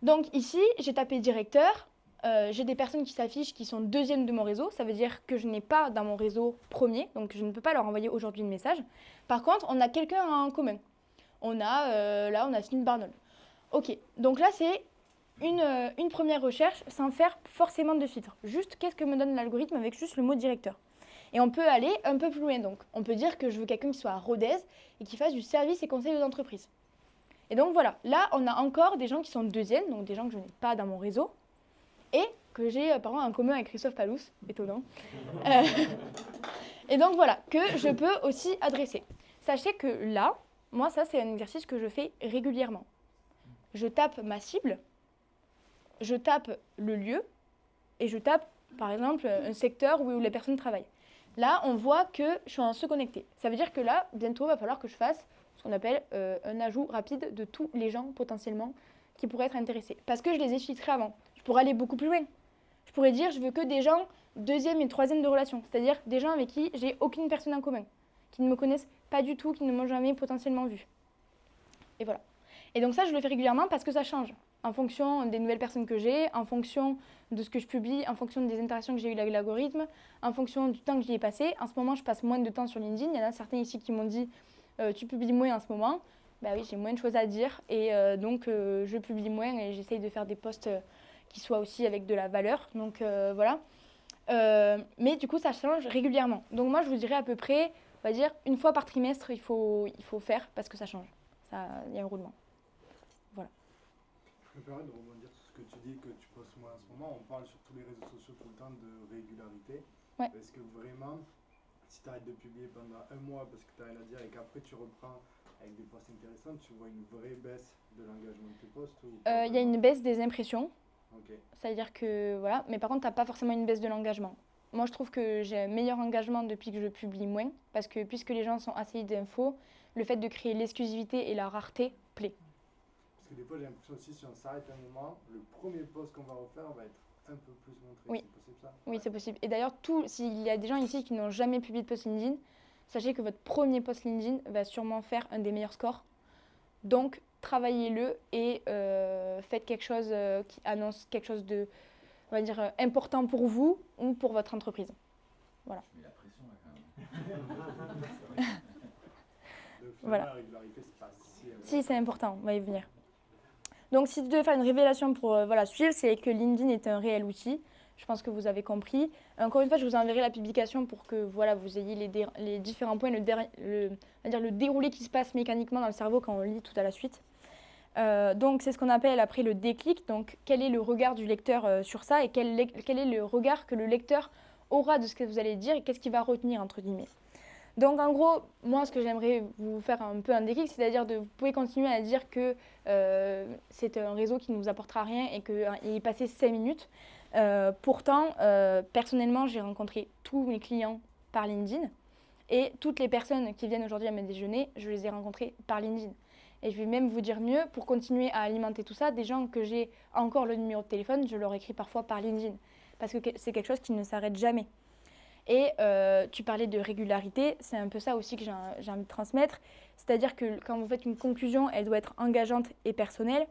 Donc ici, j'ai tapé directeur, j'ai des personnes qui s'affichent qui sont deuxièmes de mon réseau, ça veut dire que je n'ai pas dans mon réseau premier, donc je ne peux pas leur envoyer aujourd'hui de message. Par contre, on a quelqu'un en commun. On a Céline Barnold. Ok, donc là c'est une première recherche sans faire forcément de filtre. Juste qu'est-ce que me donne l'algorithme avec juste le mot directeur. Et on peut aller un peu plus loin donc. On peut dire que je veux quelqu'un qui soit à Rodez et qui fasse du service et conseil aux entreprises. Et donc voilà, là on a encore des gens qui sont deuxièmes, donc des gens que je n'ai pas dans mon réseau et que j'ai apparemment en commun avec Christophe Palous, étonnant. Et donc voilà, que je peux aussi adresser. Sachez que là, moi ça c'est un exercice que je fais régulièrement. Je tape ma cible, je tape le lieu et je tape par exemple un secteur où les personnes travaillent. Là, on voit que je suis en se connecter. Ça veut dire que là, bientôt, il va falloir que je fasse ce qu'on appelle un ajout rapide de tous les gens potentiellement qui pourraient être intéressés. Parce que je les ai filtrés avant. Je pourrais aller beaucoup plus loin. Je pourrais dire, je veux que des gens deuxième et troisième de relation. C'est-à-dire des gens avec qui j'ai aucune personne en commun, qui ne me connaissent pas du tout, qui ne m'ont jamais potentiellement vu. Et voilà. Et donc ça, je le fais régulièrement parce que ça change. En fonction des nouvelles personnes que j'ai, en fonction de ce que je publie, en fonction des interactions que j'ai eues avec l'algorithme, en fonction du temps que j'y ai passé. En ce moment, je passe moins de temps sur LinkedIn. Il y en a certains ici qui m'ont dit tu publies moins en ce moment. Bah oui, j'ai moins de choses à dire et donc je publie moins et j'essaye de faire des posts qui soient aussi avec de la valeur. Donc voilà. Mais du coup, ça change régulièrement. Donc moi, je vous dirais à peu près, on va dire, une fois par trimestre, il faut faire parce que ça change. Il y a un roulement. Voilà. Je me permets de rebondir sur ce que tu dis, que tu postes moins en ce moment. On parle sur tous les réseaux sociaux tout le temps de régularité. Ouais. Est-ce que vraiment, si tu arrêtes de publier pendant un mois parce que tu n'as rien à dire et qu'après tu reprends avec des posts intéressants, tu vois une vraie baisse de l'engagement de tes posts Il y a une baisse des impressions. Okay. C'est-à-dire que, voilà, mais par contre, tu n'as pas forcément une baisse de l'engagement. Moi, je trouve que j'ai un meilleur engagement depuis que je publie moins, parce que puisque les gens sont assaillis d'infos, le fait de créer l'exclusivité et la rareté plaît. Parce que des fois, j'ai l'impression aussi, si on s'arrête un moment, le premier post qu'on va refaire va être un peu plus montré. Oui. C'est possible ça? Oui, c'est possible. Et d'ailleurs, s'il y a des gens ici qui n'ont jamais publié de post LinkedIn, sachez que votre premier post LinkedIn va sûrement faire un des meilleurs scores. Donc, travaillez-le et faites quelque chose qui annonce quelque chose de, on va dire, important pour vous ou pour votre entreprise. Voilà. Je mets la pression là quand même. Voilà. La régularité, c'est pas si important. Si, c'est important, on va y venir. Donc, si tu devais faire une révélation pour suivre, c'est que LinkedIn est un réel outil. Je pense que vous avez compris. Encore une fois, je vous enverrai la publication pour que vous ayez les différents points, le déroulé qui se passe mécaniquement dans le cerveau quand on lit tout à la suite. Donc, c'est ce qu'on appelle après le déclic. Donc, quel est le regard du lecteur sur ça et quel est le regard que le lecteur aura de ce que vous allez dire et qu'est-ce qu'il va retenir, entre guillemets. Donc, en gros, moi, ce que j'aimerais vous faire un peu un déclic, c'est-à-dire vous pouvez continuer à dire que c'est un réseau qui ne vous apportera rien et qu'il est passé 5 minutes. Pourtant, personnellement, j'ai rencontré tous mes clients par LinkedIn et toutes les personnes qui viennent aujourd'hui à mes déjeuners, je les ai rencontrées par LinkedIn. Et je vais même vous dire mieux, pour continuer à alimenter tout ça, des gens que j'ai encore le numéro de téléphone, je leur écris parfois par LinkedIn parce que c'est quelque chose qui ne s'arrête jamais. Et tu parlais de régularité, c'est un peu ça aussi que j'ai envie de transmettre. C'est-à-dire que quand vous faites une conclusion, elle doit être engageante et personnelle.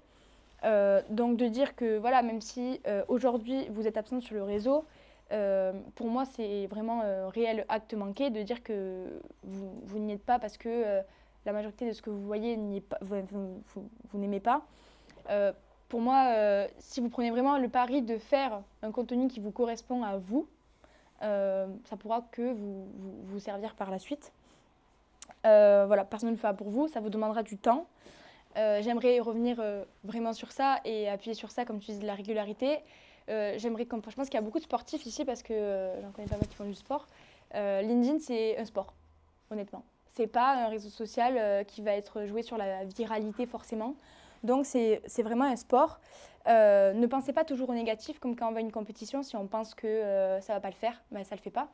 Donc de dire que voilà, même si aujourd'hui vous êtes absente sur le réseau, pour moi c'est vraiment un réel acte manqué de dire que vous n'y êtes pas parce que la majorité de ce que vous voyez, vous n'aimez pas. Pour moi, si vous prenez vraiment le pari de faire un contenu qui vous correspond à vous, ça pourra que vous servir par la suite. Voilà, personne ne le fera pour vous, ça vous demandera du temps. j'aimerais revenir vraiment sur ça et appuyer sur ça, comme tu dis, de la régularité. Je pense qu'il y a beaucoup de sportifs ici parce que j'en connais pas mal qui font du sport. LinkedIn, c'est un sport, honnêtement. C'est pas un réseau social qui va être joué sur la viralité forcément. Donc c'est vraiment un sport. Ne pensez pas toujours au négatif, comme quand on va à une compétition, si on pense que ça va pas le faire, ben, ça le fait pas.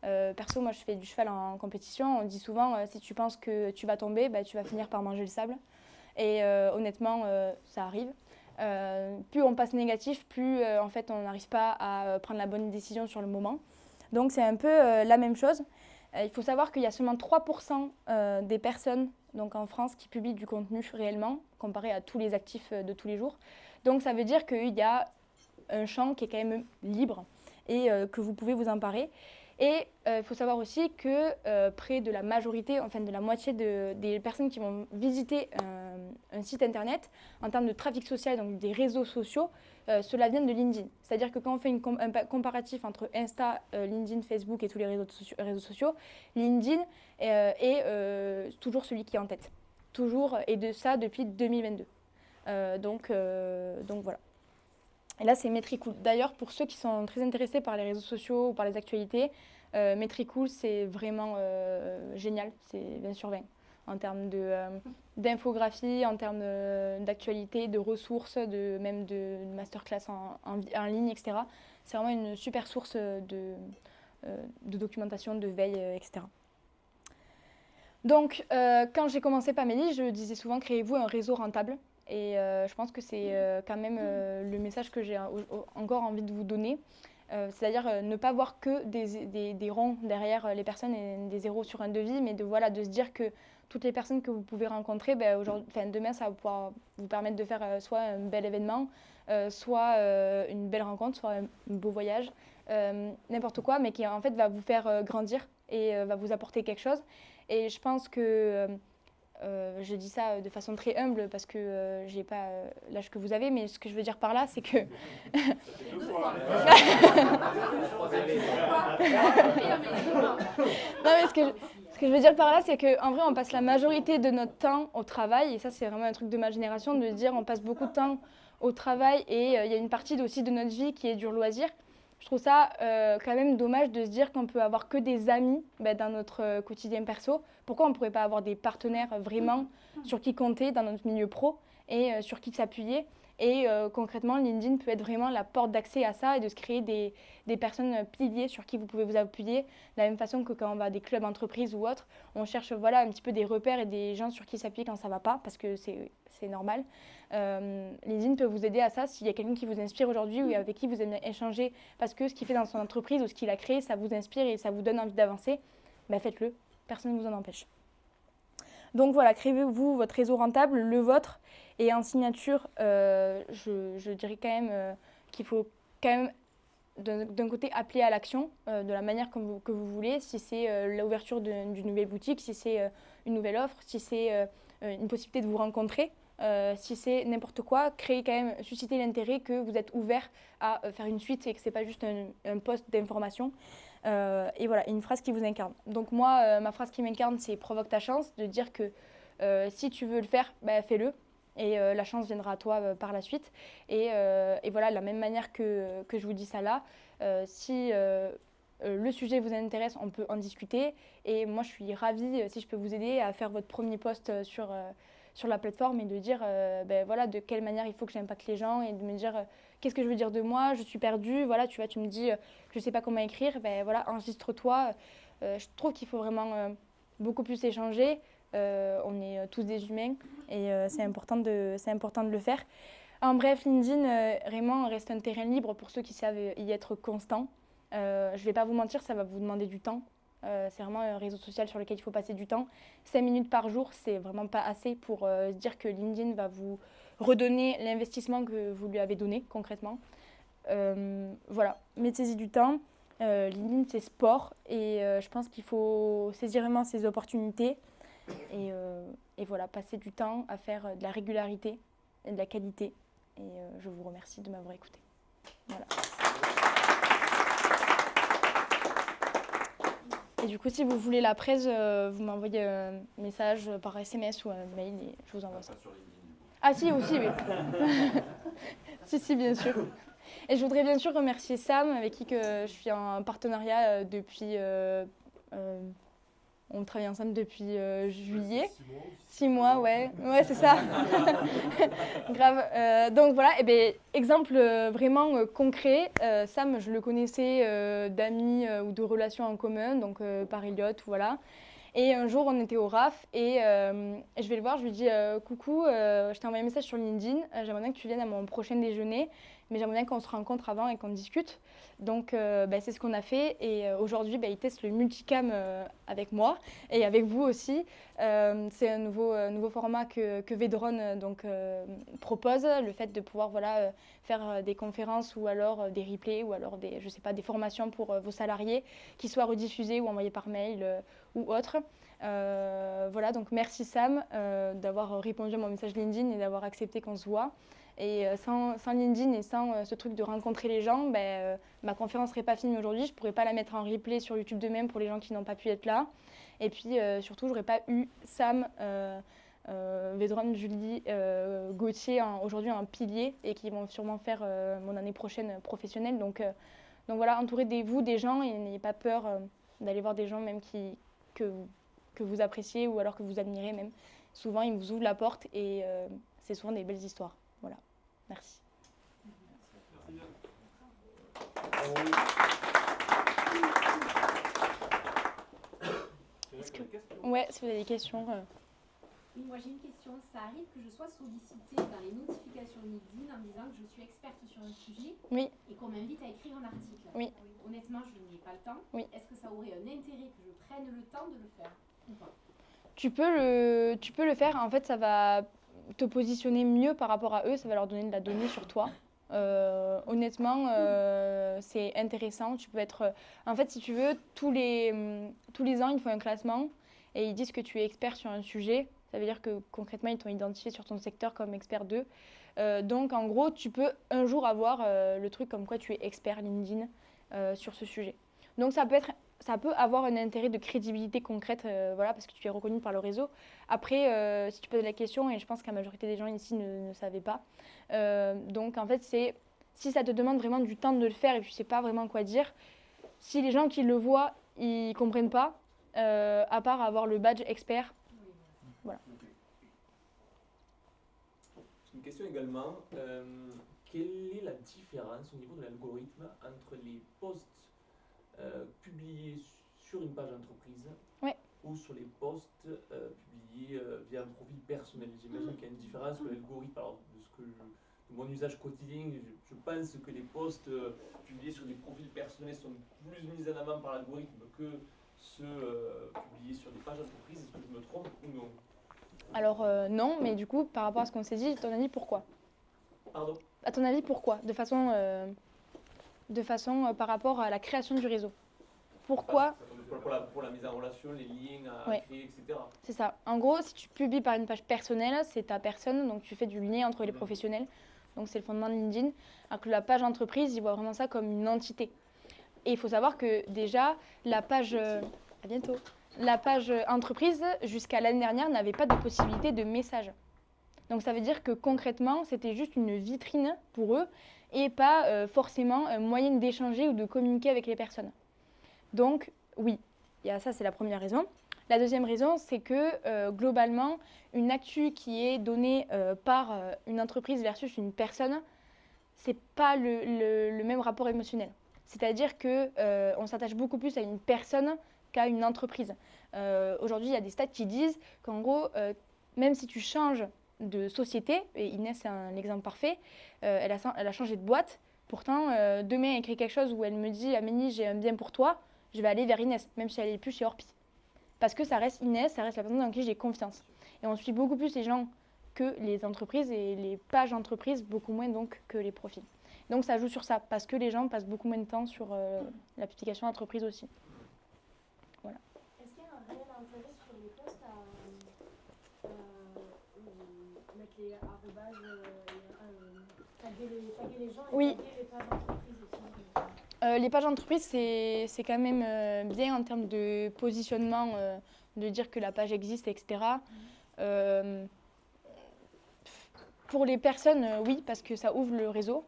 Perso, moi je fais du cheval en compétition, on dit souvent si tu penses que tu vas tomber, ben, tu vas finir par manger le sable. Et honnêtement, ça arrive. Plus on passe négatif, plus en fait on n'arrive pas à prendre la bonne décision sur le moment. Donc c'est un peu la même chose. Il faut savoir qu'il y a seulement 3% des personnes donc en France qui publient du contenu réellement, comparé à tous les actifs de tous les jours. Donc ça veut dire qu'il y a un champ qui est quand même libre et que vous pouvez vous emparer. Et il faut savoir aussi que près de la majorité, enfin de la moitié des personnes qui vont visiter un site internet, en termes de trafic social, donc des réseaux sociaux, cela vient de LinkedIn. C'est-à-dire que quand on fait un comparatif entre Insta, LinkedIn, Facebook et tous les réseaux sociaux, LinkedIn est toujours celui qui est en tête. Toujours, et de ça depuis 2022. Donc voilà. Et là, c'est Metricool. D'ailleurs, pour ceux qui sont très intéressés par les réseaux sociaux ou par les actualités, Metricool, c'est vraiment génial. C'est 20 sur 20 en termes d'infographie, en termes d'actualité, de ressources, même de masterclass en ligne, etc. C'est vraiment une super source de documentation, de veille, etc. Donc, quand j'ai commencé Pamélie, je disais souvent, créez-vous un réseau rentable. Et je pense que c'est quand même le message que j'ai encore envie de vous donner. C'est-à-dire ne pas voir que des ronds derrière les personnes et des zéros sur un devis, mais de se dire que toutes les personnes que vous pouvez rencontrer, demain, ça va pouvoir vous permettre de faire soit un bel événement, soit une belle rencontre, soit un beau voyage, n'importe quoi, mais qui en fait va vous faire grandir et va vous apporter quelque chose. Et je pense que... je dis ça de façon très humble parce que j'ai pas l'âge que vous avez, mais ce que je veux dire par là, c'est que... Non, mais ce que je veux dire par là, c'est qu'en vrai, on passe la majorité de notre temps au travail, et ça, c'est vraiment un truc de ma génération, de dire on passe beaucoup de temps au travail, et il y a une partie aussi de notre vie qui est du loisir. Je trouve ça quand même dommage de se dire qu'on peut avoir que des amis dans notre quotidien perso. Pourquoi on ne pourrait pas avoir des partenaires vraiment sur qui compter dans notre milieu pro et sur qui s'appuyer? Et concrètement, LinkedIn peut être vraiment la porte d'accès à ça et de se créer des personnes piliers sur qui vous pouvez vous appuyer. De la même façon que quand on va à des clubs entreprises ou autres, on cherche un petit peu des repères et des gens sur qui s'appuyer quand ça ne va pas, parce que c'est normal. LinkedIn peut vous aider à ça s'il y a quelqu'un qui vous inspire aujourd'hui ou avec qui vous aimez échanger parce que ce qu'il fait dans son entreprise ou ce qu'il a créé, ça vous inspire et ça vous donne envie d'avancer, faites-le, personne ne vous en empêche. Donc voilà, créez-vous votre réseau rentable, le vôtre, et en signature, je dirais quand même qu'il faut quand même d'un côté appeler à l'action de la manière que vous voulez, si c'est l'ouverture d'une nouvelle boutique, si c'est une nouvelle offre, si c'est une possibilité de vous rencontrer. Si c'est n'importe quoi, créer quand même, susciter l'intérêt que vous êtes ouvert à faire une suite et que ce n'est pas juste un post d'information. Et voilà, une phrase qui vous incarne. Donc moi, ma phrase qui m'incarne, c'est « provoque ta chance », de dire que si tu veux le faire, fais-le. Et la chance viendra à toi par la suite. Et voilà, de la même manière que je vous dis ça là, si le sujet vous intéresse, on peut en discuter. Et moi, je suis ravie si je peux vous aider à faire votre premier post sur la plateforme et de dire voilà, de quelle manière il faut que j'impacte les gens et de me dire qu'est-ce que je veux dire de moi, je suis perdue, voilà, tu me dis je ne sais pas comment écrire, voilà, enregistre-toi. Je trouve qu'il faut vraiment beaucoup plus échanger. On est tous des humains et c'est important de le faire. En bref, LinkedIn vraiment reste un terrain libre pour ceux qui savent y être constants. Je ne vais pas vous mentir, ça va vous demander du temps. C'est vraiment un réseau social sur lequel il faut passer du temps. 5 minutes par jour, c'est vraiment pas assez pour se dire que LinkedIn va vous redonner l'investissement que vous lui avez donné concrètement. Voilà, mettez-y du temps. LinkedIn, c'est sport et je pense qu'il faut saisir vraiment ces opportunités et voilà, passer du temps à faire de la régularité et de la qualité. Et je vous remercie de m'avoir écouté. Voilà. Et du coup, si vous voulez la presse, vous m'envoyez un message par SMS ou un mail et je vous envoie ça. Sur LinkedIn. Ah si, aussi, oui. si, bien sûr. Et je voudrais bien sûr remercier Sam, avec qui que je suis en partenariat depuis... on travaille ensemble depuis juillet. 6 mois, ouais. Ouais, c'est ça. Grave. Donc voilà, et bien, exemple vraiment concret. Sam, je le connaissais d'amis ou de relations en commun, donc par Elliot, voilà. Et un jour, on était au RAF et je vais le voir, je lui dis coucou, je t'ai envoyé un message sur LinkedIn, j'aimerais bien que tu viennes à mon prochain déjeuner, mais j'aimerais bien qu'on se rencontre avant et qu'on discute. Donc c'est ce qu'on a fait et aujourd'hui, il teste le multicam avec moi et avec vous aussi. C'est un nouveau format que Vedron propose, le fait de pouvoir faire des conférences ou alors des replays ou alors des formations pour vos salariés qui soient rediffusées ou envoyées par mail ou autre. Voilà, donc merci Sam d'avoir répondu à mon message LinkedIn et d'avoir accepté qu'on se voit. Et sans LinkedIn et sans ce truc de rencontrer les gens, ma conférence ne serait pas finie aujourd'hui. Je ne pourrais pas la mettre en replay sur YouTube de même pour les gens qui n'ont pas pu être là. Et puis surtout, je n'aurais pas eu Sam, Vedron, Julie, Gauthier aujourd'hui en pilier et qui vont sûrement faire mon année prochaine professionnelle. Donc voilà, entourez-vous des gens et n'ayez pas peur d'aller voir des gens même que vous appréciez ou alors que vous admirez même. Souvent, ils vous ouvrent la porte et c'est souvent des belles histoires. Voilà, merci. Ouais, si vous avez des questions. Oui, moi j'ai une question. Ça arrive que je sois sollicitée dans les notifications LinkedIn en me disant que je suis experte sur un sujet et qu'on m'invite à écrire un article. Oui. Honnêtement, je n'ai pas le temps. Oui. Est-ce que ça aurait un intérêt que je prenne le temps de le faire ou pas? Tu peux le faire. En fait, ça va te positionner mieux par rapport à eux. Ça va leur donner de la donnée sur toi. Honnêtement, c'est intéressant. Tu peux être... En fait, si tu veux, tous les ans, ils font un classement et ils disent que tu es expert sur un sujet. Ça veut dire que concrètement, ils t'ont identifié sur ton secteur comme expert d'eux. Donc, en gros, tu peux un jour avoir le truc comme quoi tu es expert LinkedIn sur ce sujet. Donc, ça peut avoir un intérêt de crédibilité concrète, voilà, parce que tu es reconnu par le réseau. Après, si tu poses la question, et je pense que la majorité des gens ici ne savaient pas, donc en fait, si ça te demande vraiment du temps de le faire et que tu ne sais pas vraiment quoi dire, si les gens qui le voient, ils ne comprennent pas, à part avoir le badge expert, voilà. J'ai une question également. Quelle est la différence au niveau de l'algorithme entre les posts publiés sur une page d'entreprise ou sur les posts publiés via un profil personnel? J'imagine qu'il y a une différence que l'algorithme, alors de mon usage quotidien, je pense que les posts publiés sur des profils personnels sont plus mis en avant par l'algorithme que ceux publiés sur des pages d'entreprise. Est-ce que je me trompe ou non? Alors non, mais du coup, par rapport à ce qu'on s'est dit, à ton avis, pourquoi? Pardon? À ton avis, pourquoi? De façon par rapport à la création du réseau. Pourquoi? Pour la mise en relation, les liens à créer, etc. C'est ça. En gros, si tu publies par une page personnelle, c'est ta personne, donc tu fais du lien entre les professionnels. Donc c'est le fondement de LinkedIn. Alors que la page entreprise, ils voient vraiment ça comme une entité. Et il faut savoir que déjà, la page... à bientôt. La page entreprise, jusqu'à l'année dernière, n'avait pas de possibilité de message. Donc ça veut dire que concrètement, c'était juste une vitrine pour eux et pas forcément un moyen d'échanger ou de communiquer avec les personnes. Donc oui, ça c'est la première raison. La deuxième raison, c'est que globalement, une actu qui est donnée par une entreprise versus une personne, c'est pas le même rapport émotionnel. C'est-à-dire qu'on s'attache beaucoup plus à une personne qu'à une entreprise. Aujourd'hui, il y a des stats qui disent qu'en gros, même si tu changes de société, et Inès c'est un exemple parfait, elle a changé de boîte, pourtant demain elle écrit quelque chose où elle me dit « Amélie, j'ai un bien pour toi », je vais aller vers Inès, même si elle n'est plus chez Orpi. Parce que ça reste Inès, ça reste la personne dans qui j'ai confiance. Et on suit beaucoup plus les gens que les entreprises et les pages entreprises, beaucoup moins donc que les profils. Donc ça joue sur ça, parce que les gens passent beaucoup moins de temps sur la publication entreprise aussi. Voilà. Est-ce qu'il y a un réel intérêt sur les posts à mettre les arrobages, taguer les gens et oui. taguer les pages entreprises aussi? Les pages entreprises, c'est quand même bien en termes de positionnement, de dire que la page existe, etc. Pour les personnes, oui, parce que ça ouvre le réseau.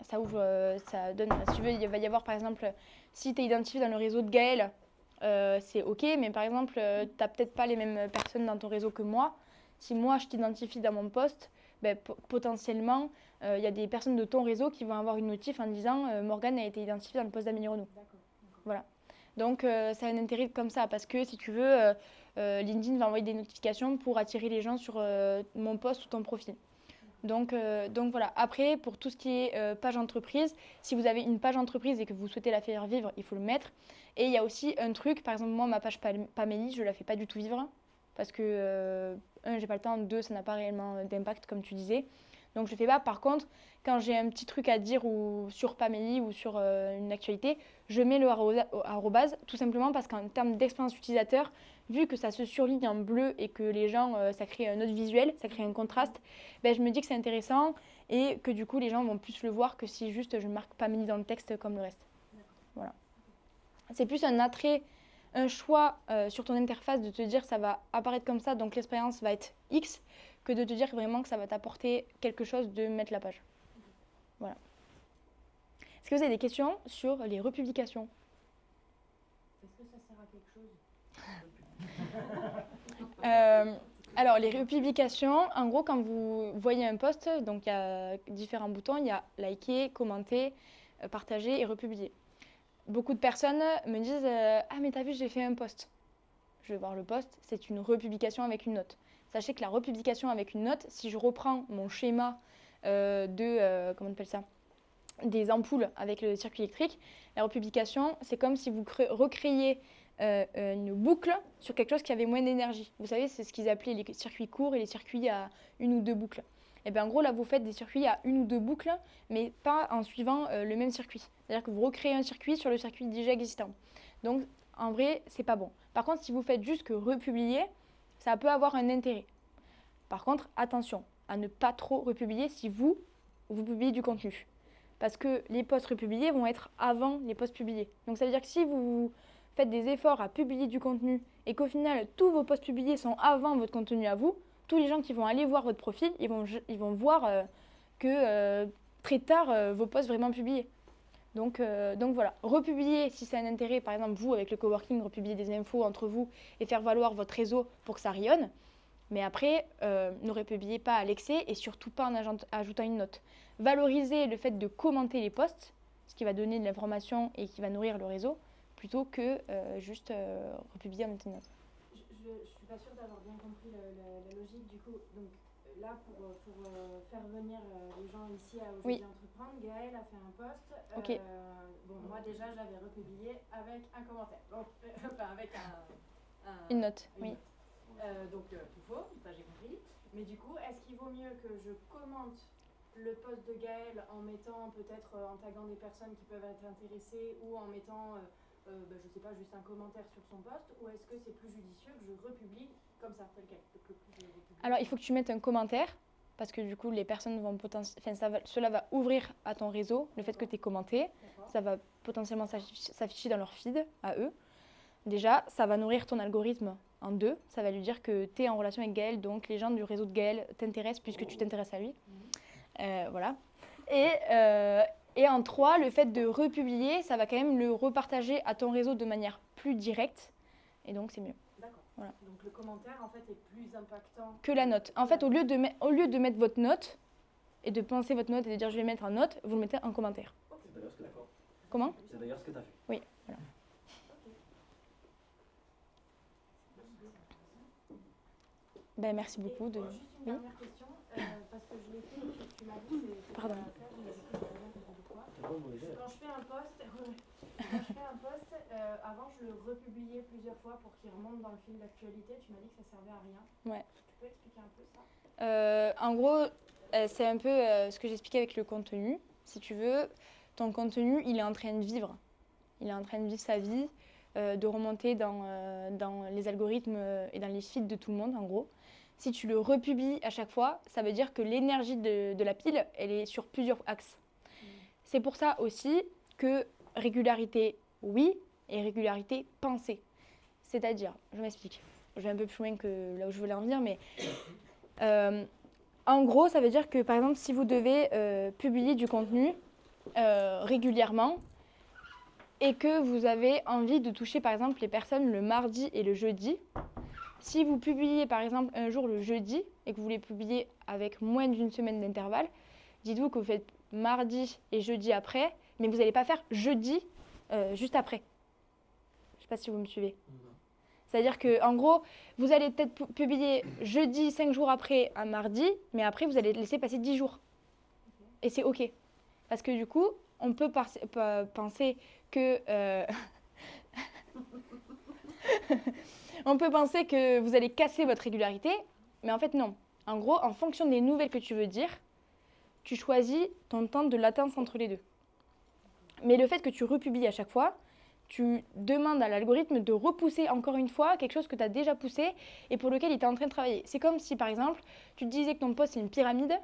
Ça ouvre, ça donne, si tu veux, il va y avoir par exemple, si tu es identifié dans le réseau de Gaël, c'est ok, mais par exemple, tu n'as peut-être pas les mêmes personnes dans ton réseau que moi. Si moi, je t'identifie dans mon poste, ben, potentiellement, il y a des personnes de ton réseau qui vont avoir une notif en disant Morgane a été identifiée dans le poste d'Amélie Renaud. Voilà. Donc, ça a un intérêt comme ça, parce que si tu veux, LinkedIn va envoyer des notifications pour attirer les gens sur mon poste ou ton profil. Donc voilà. Après, pour tout ce qui est page entreprise, si vous avez une page entreprise et que vous souhaitez la faire vivre, il faut le mettre. Et il y a aussi un truc, par exemple, moi, ma page Pamélie, je ne la fais pas du tout vivre parce que, un, j'ai pas le temps, deux, ça n'a pas réellement d'impact, comme tu disais. Donc je ne le fais pas. Par contre, quand j'ai un petit truc à dire ou sur Pamélie ou sur une actualité, je mets le arrobase, tout simplement parce qu'en termes d'expérience utilisateur, vu que ça se surligne en bleu et que les gens, ça crée un autre visuel, ça crée un contraste, ben, je me dis que c'est intéressant et que du coup, les gens vont plus le voir que si juste je marque Pamélie dans le texte comme le reste. Voilà. C'est plus un attrait, un choix sur ton interface de te dire ça va apparaître comme ça, donc l'expérience va être X, que de te dire vraiment que ça va t'apporter quelque chose de mettre la page. Voilà. Est-ce que vous avez des questions sur les republications? Est-ce que ça sert à quelque chose? Alors, les republications, en gros, quand vous voyez un post, donc il y a différents boutons, il y a liker, commenter, partager et republier. Beaucoup de personnes me disent ah mais t'as vu, j'ai fait un post. Je vais voir le post, c'est une republication avec une note. Sachez que la republication avec une note, si je reprends mon schéma comment on appelle ça, des ampoules avec le circuit électrique, la republication, c'est comme si vous recréiez une boucle sur quelque chose qui avait moins d'énergie. Vous savez, c'est ce qu'ils appelaient les circuits courts et les circuits à une ou deux boucles. Et bien en gros, là, vous faites des circuits à une ou deux boucles, mais pas en suivant le même circuit. C'est-à-dire que vous recréez un circuit sur le circuit déjà existant. Donc, en vrai, c'est pas bon. Par contre, si vous faites juste que republier, ça peut avoir un intérêt. Par contre, attention à ne pas trop republier si vous publiez du contenu. Parce que les posts republiés vont être avant les posts publiés. Donc ça veut dire que si vous faites des efforts à publier du contenu et qu'au final, tous vos posts publiés sont avant votre contenu à vous, tous les gens qui vont aller voir votre profil, ils vont voir que très tard, vos posts vraiment publiés. Donc voilà, republier si c'est un intérêt, par exemple vous avec le coworking, republier des infos entre vous et faire valoir votre réseau pour que ça rayonne. Mais après, ne republiez pas à l'excès et surtout pas en ajoutant une note. Valorisez le fait de commenter les posts, ce qui va donner de l'information et qui va nourrir le réseau, plutôt que juste republier en mettant une note. Je suis pas sûre d'avoir bien compris la logique du coup. Donc là, pour faire venir les gens ici à Aujourd'hui Entreprendre, Gaëlle a fait un post. Bon, moi déjà, j'avais republié avec un commentaire. Bon, enfin, avec une note, oui. Donc tout faux, ça j'ai compris. Mais du coup, est-ce qu'il vaut mieux que je commente le post de Gaëlle en mettant peut-être en taguant des personnes qui peuvent être intéressées ou en mettant, je sais pas, juste un commentaire sur son post, ou est-ce que c'est plus judicieux que je republie comme ça, tel quel? Alors il faut que tu mettes un commentaire parce que du coup les personnes vont cela va ouvrir à ton réseau le fait que tu aies commenté. Ça va potentiellement s'afficher dans leur feed à eux. Déjà, ça va nourrir ton algorithme en deux. Ça va lui dire que tu es en relation avec Gaëlle, donc les gens du réseau de Gaëlle t'intéressent puisque tu t'intéresses à lui. Voilà. Et en trois, le fait de republier, ça va quand même le repartager à ton réseau de manière plus directe. Et donc, c'est mieux. D'accord. Voilà. Donc, le commentaire, en fait, est plus impactant que la note. En fait, au lieu de mettre votre note et de penser votre note et de dire je vais mettre en note, vous le mettez en commentaire. C'est d'ailleurs ce que tu as fait. Comment? C'est d'ailleurs ce que tu as fait. Oui, voilà. Ben, merci beaucoup. Juste une dernière question, parce que je l'ai fait, tu m'as dit que c'est Pardon. Quand je fais un post, avant je le republiais plusieurs fois pour qu'il remonte dans le fil d'actualité. Tu m'as dit que ça servait à rien. Ouais. Tu peux expliquer un peu ça? En gros, c'est un peu ce que j'expliquais avec le contenu. Si tu veux, ton contenu, il est en train de vivre. Il est en train de vivre sa vie, de remonter dans les algorithmes et dans les feeds de tout le monde, en gros. Si tu le republies à chaque fois, ça veut dire que l'énergie de la pile, elle est sur plusieurs axes. C'est pour ça aussi que régularité, oui, et régularité, pensée. C'est-à-dire, je m'explique, je vais un peu plus loin que là où je voulais en venir, mais En gros, ça veut dire que, par exemple, si vous devez publier du contenu régulièrement et que vous avez envie de toucher, par exemple, les personnes le mardi et le jeudi, si vous publiez, par exemple, un jour le jeudi et que vous voulez publier avec moins d'une semaine d'intervalle, dites-vous que vous faites mardi et jeudi après, mais vous n'allez pas faire jeudi juste après. Je ne sais pas si vous me suivez. C'est-à-dire qu'en gros, vous allez peut-être publier jeudi 5 jours après un mardi, mais après, vous allez laisser passer 10 jours. Et c'est OK. Parce que du coup, on peut penser que... on peut penser que vous allez casser votre régularité, mais en fait, non. En gros, en fonction des nouvelles que tu veux dire, tu choisis ton temps de latence entre les deux. Mais le fait que tu republies à chaque fois, tu demandes à l'algorithme de repousser encore une fois quelque chose que tu as déjà poussé et pour lequel il est en train de travailler. C'est comme si, par exemple, tu te disais que ton post c'est une pyramide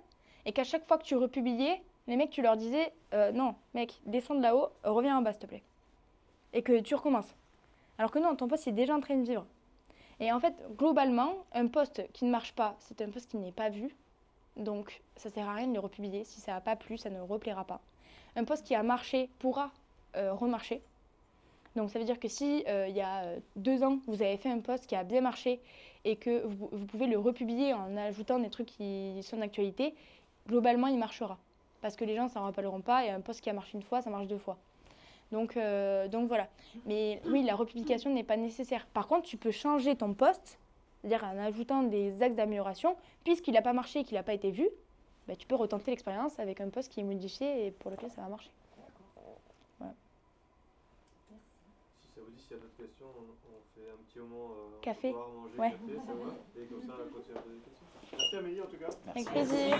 et qu'à chaque fois que tu republiais, les mecs, tu leur disais non, mec, descends de là-haut, reviens en bas, s'il te plaît. Et que tu recommences. Alors que non, ton post est déjà en train de vivre. Et en fait, globalement, un post qui ne marche pas, c'est un post qui n'est pas vu. Donc, ça ne sert à rien de le republier. Si ça n'a pas plu, ça ne replaira pas. Un post qui a marché pourra remarcher. Donc ça veut dire que si il y a 2 ans, vous avez fait un post qui a bien marché et que vous pouvez le republier en ajoutant des trucs qui sont d'actualité, globalement, il marchera. Parce que les gens ne s'en rappelleront pas et un post qui a marché une fois, ça marche 2 fois. Donc voilà. Mais oui, la republication n'est pas nécessaire. Par contre, tu peux changer ton post, c'est-à-dire en ajoutant des axes d'amélioration, puisqu'il n'a pas marché et qu'il n'a pas été vu, bah, tu peux retenter l'expérience avec un post qui est modifié et pour lequel ça va marcher. Voilà. Si ça vous dit, s'il y a d'autres questions, on fait un petit moment café. Boire, manger, Ouais. café, ça va. Et comme ça, on continue à poser des questions. Merci Amélie en tout cas. Avec plaisir.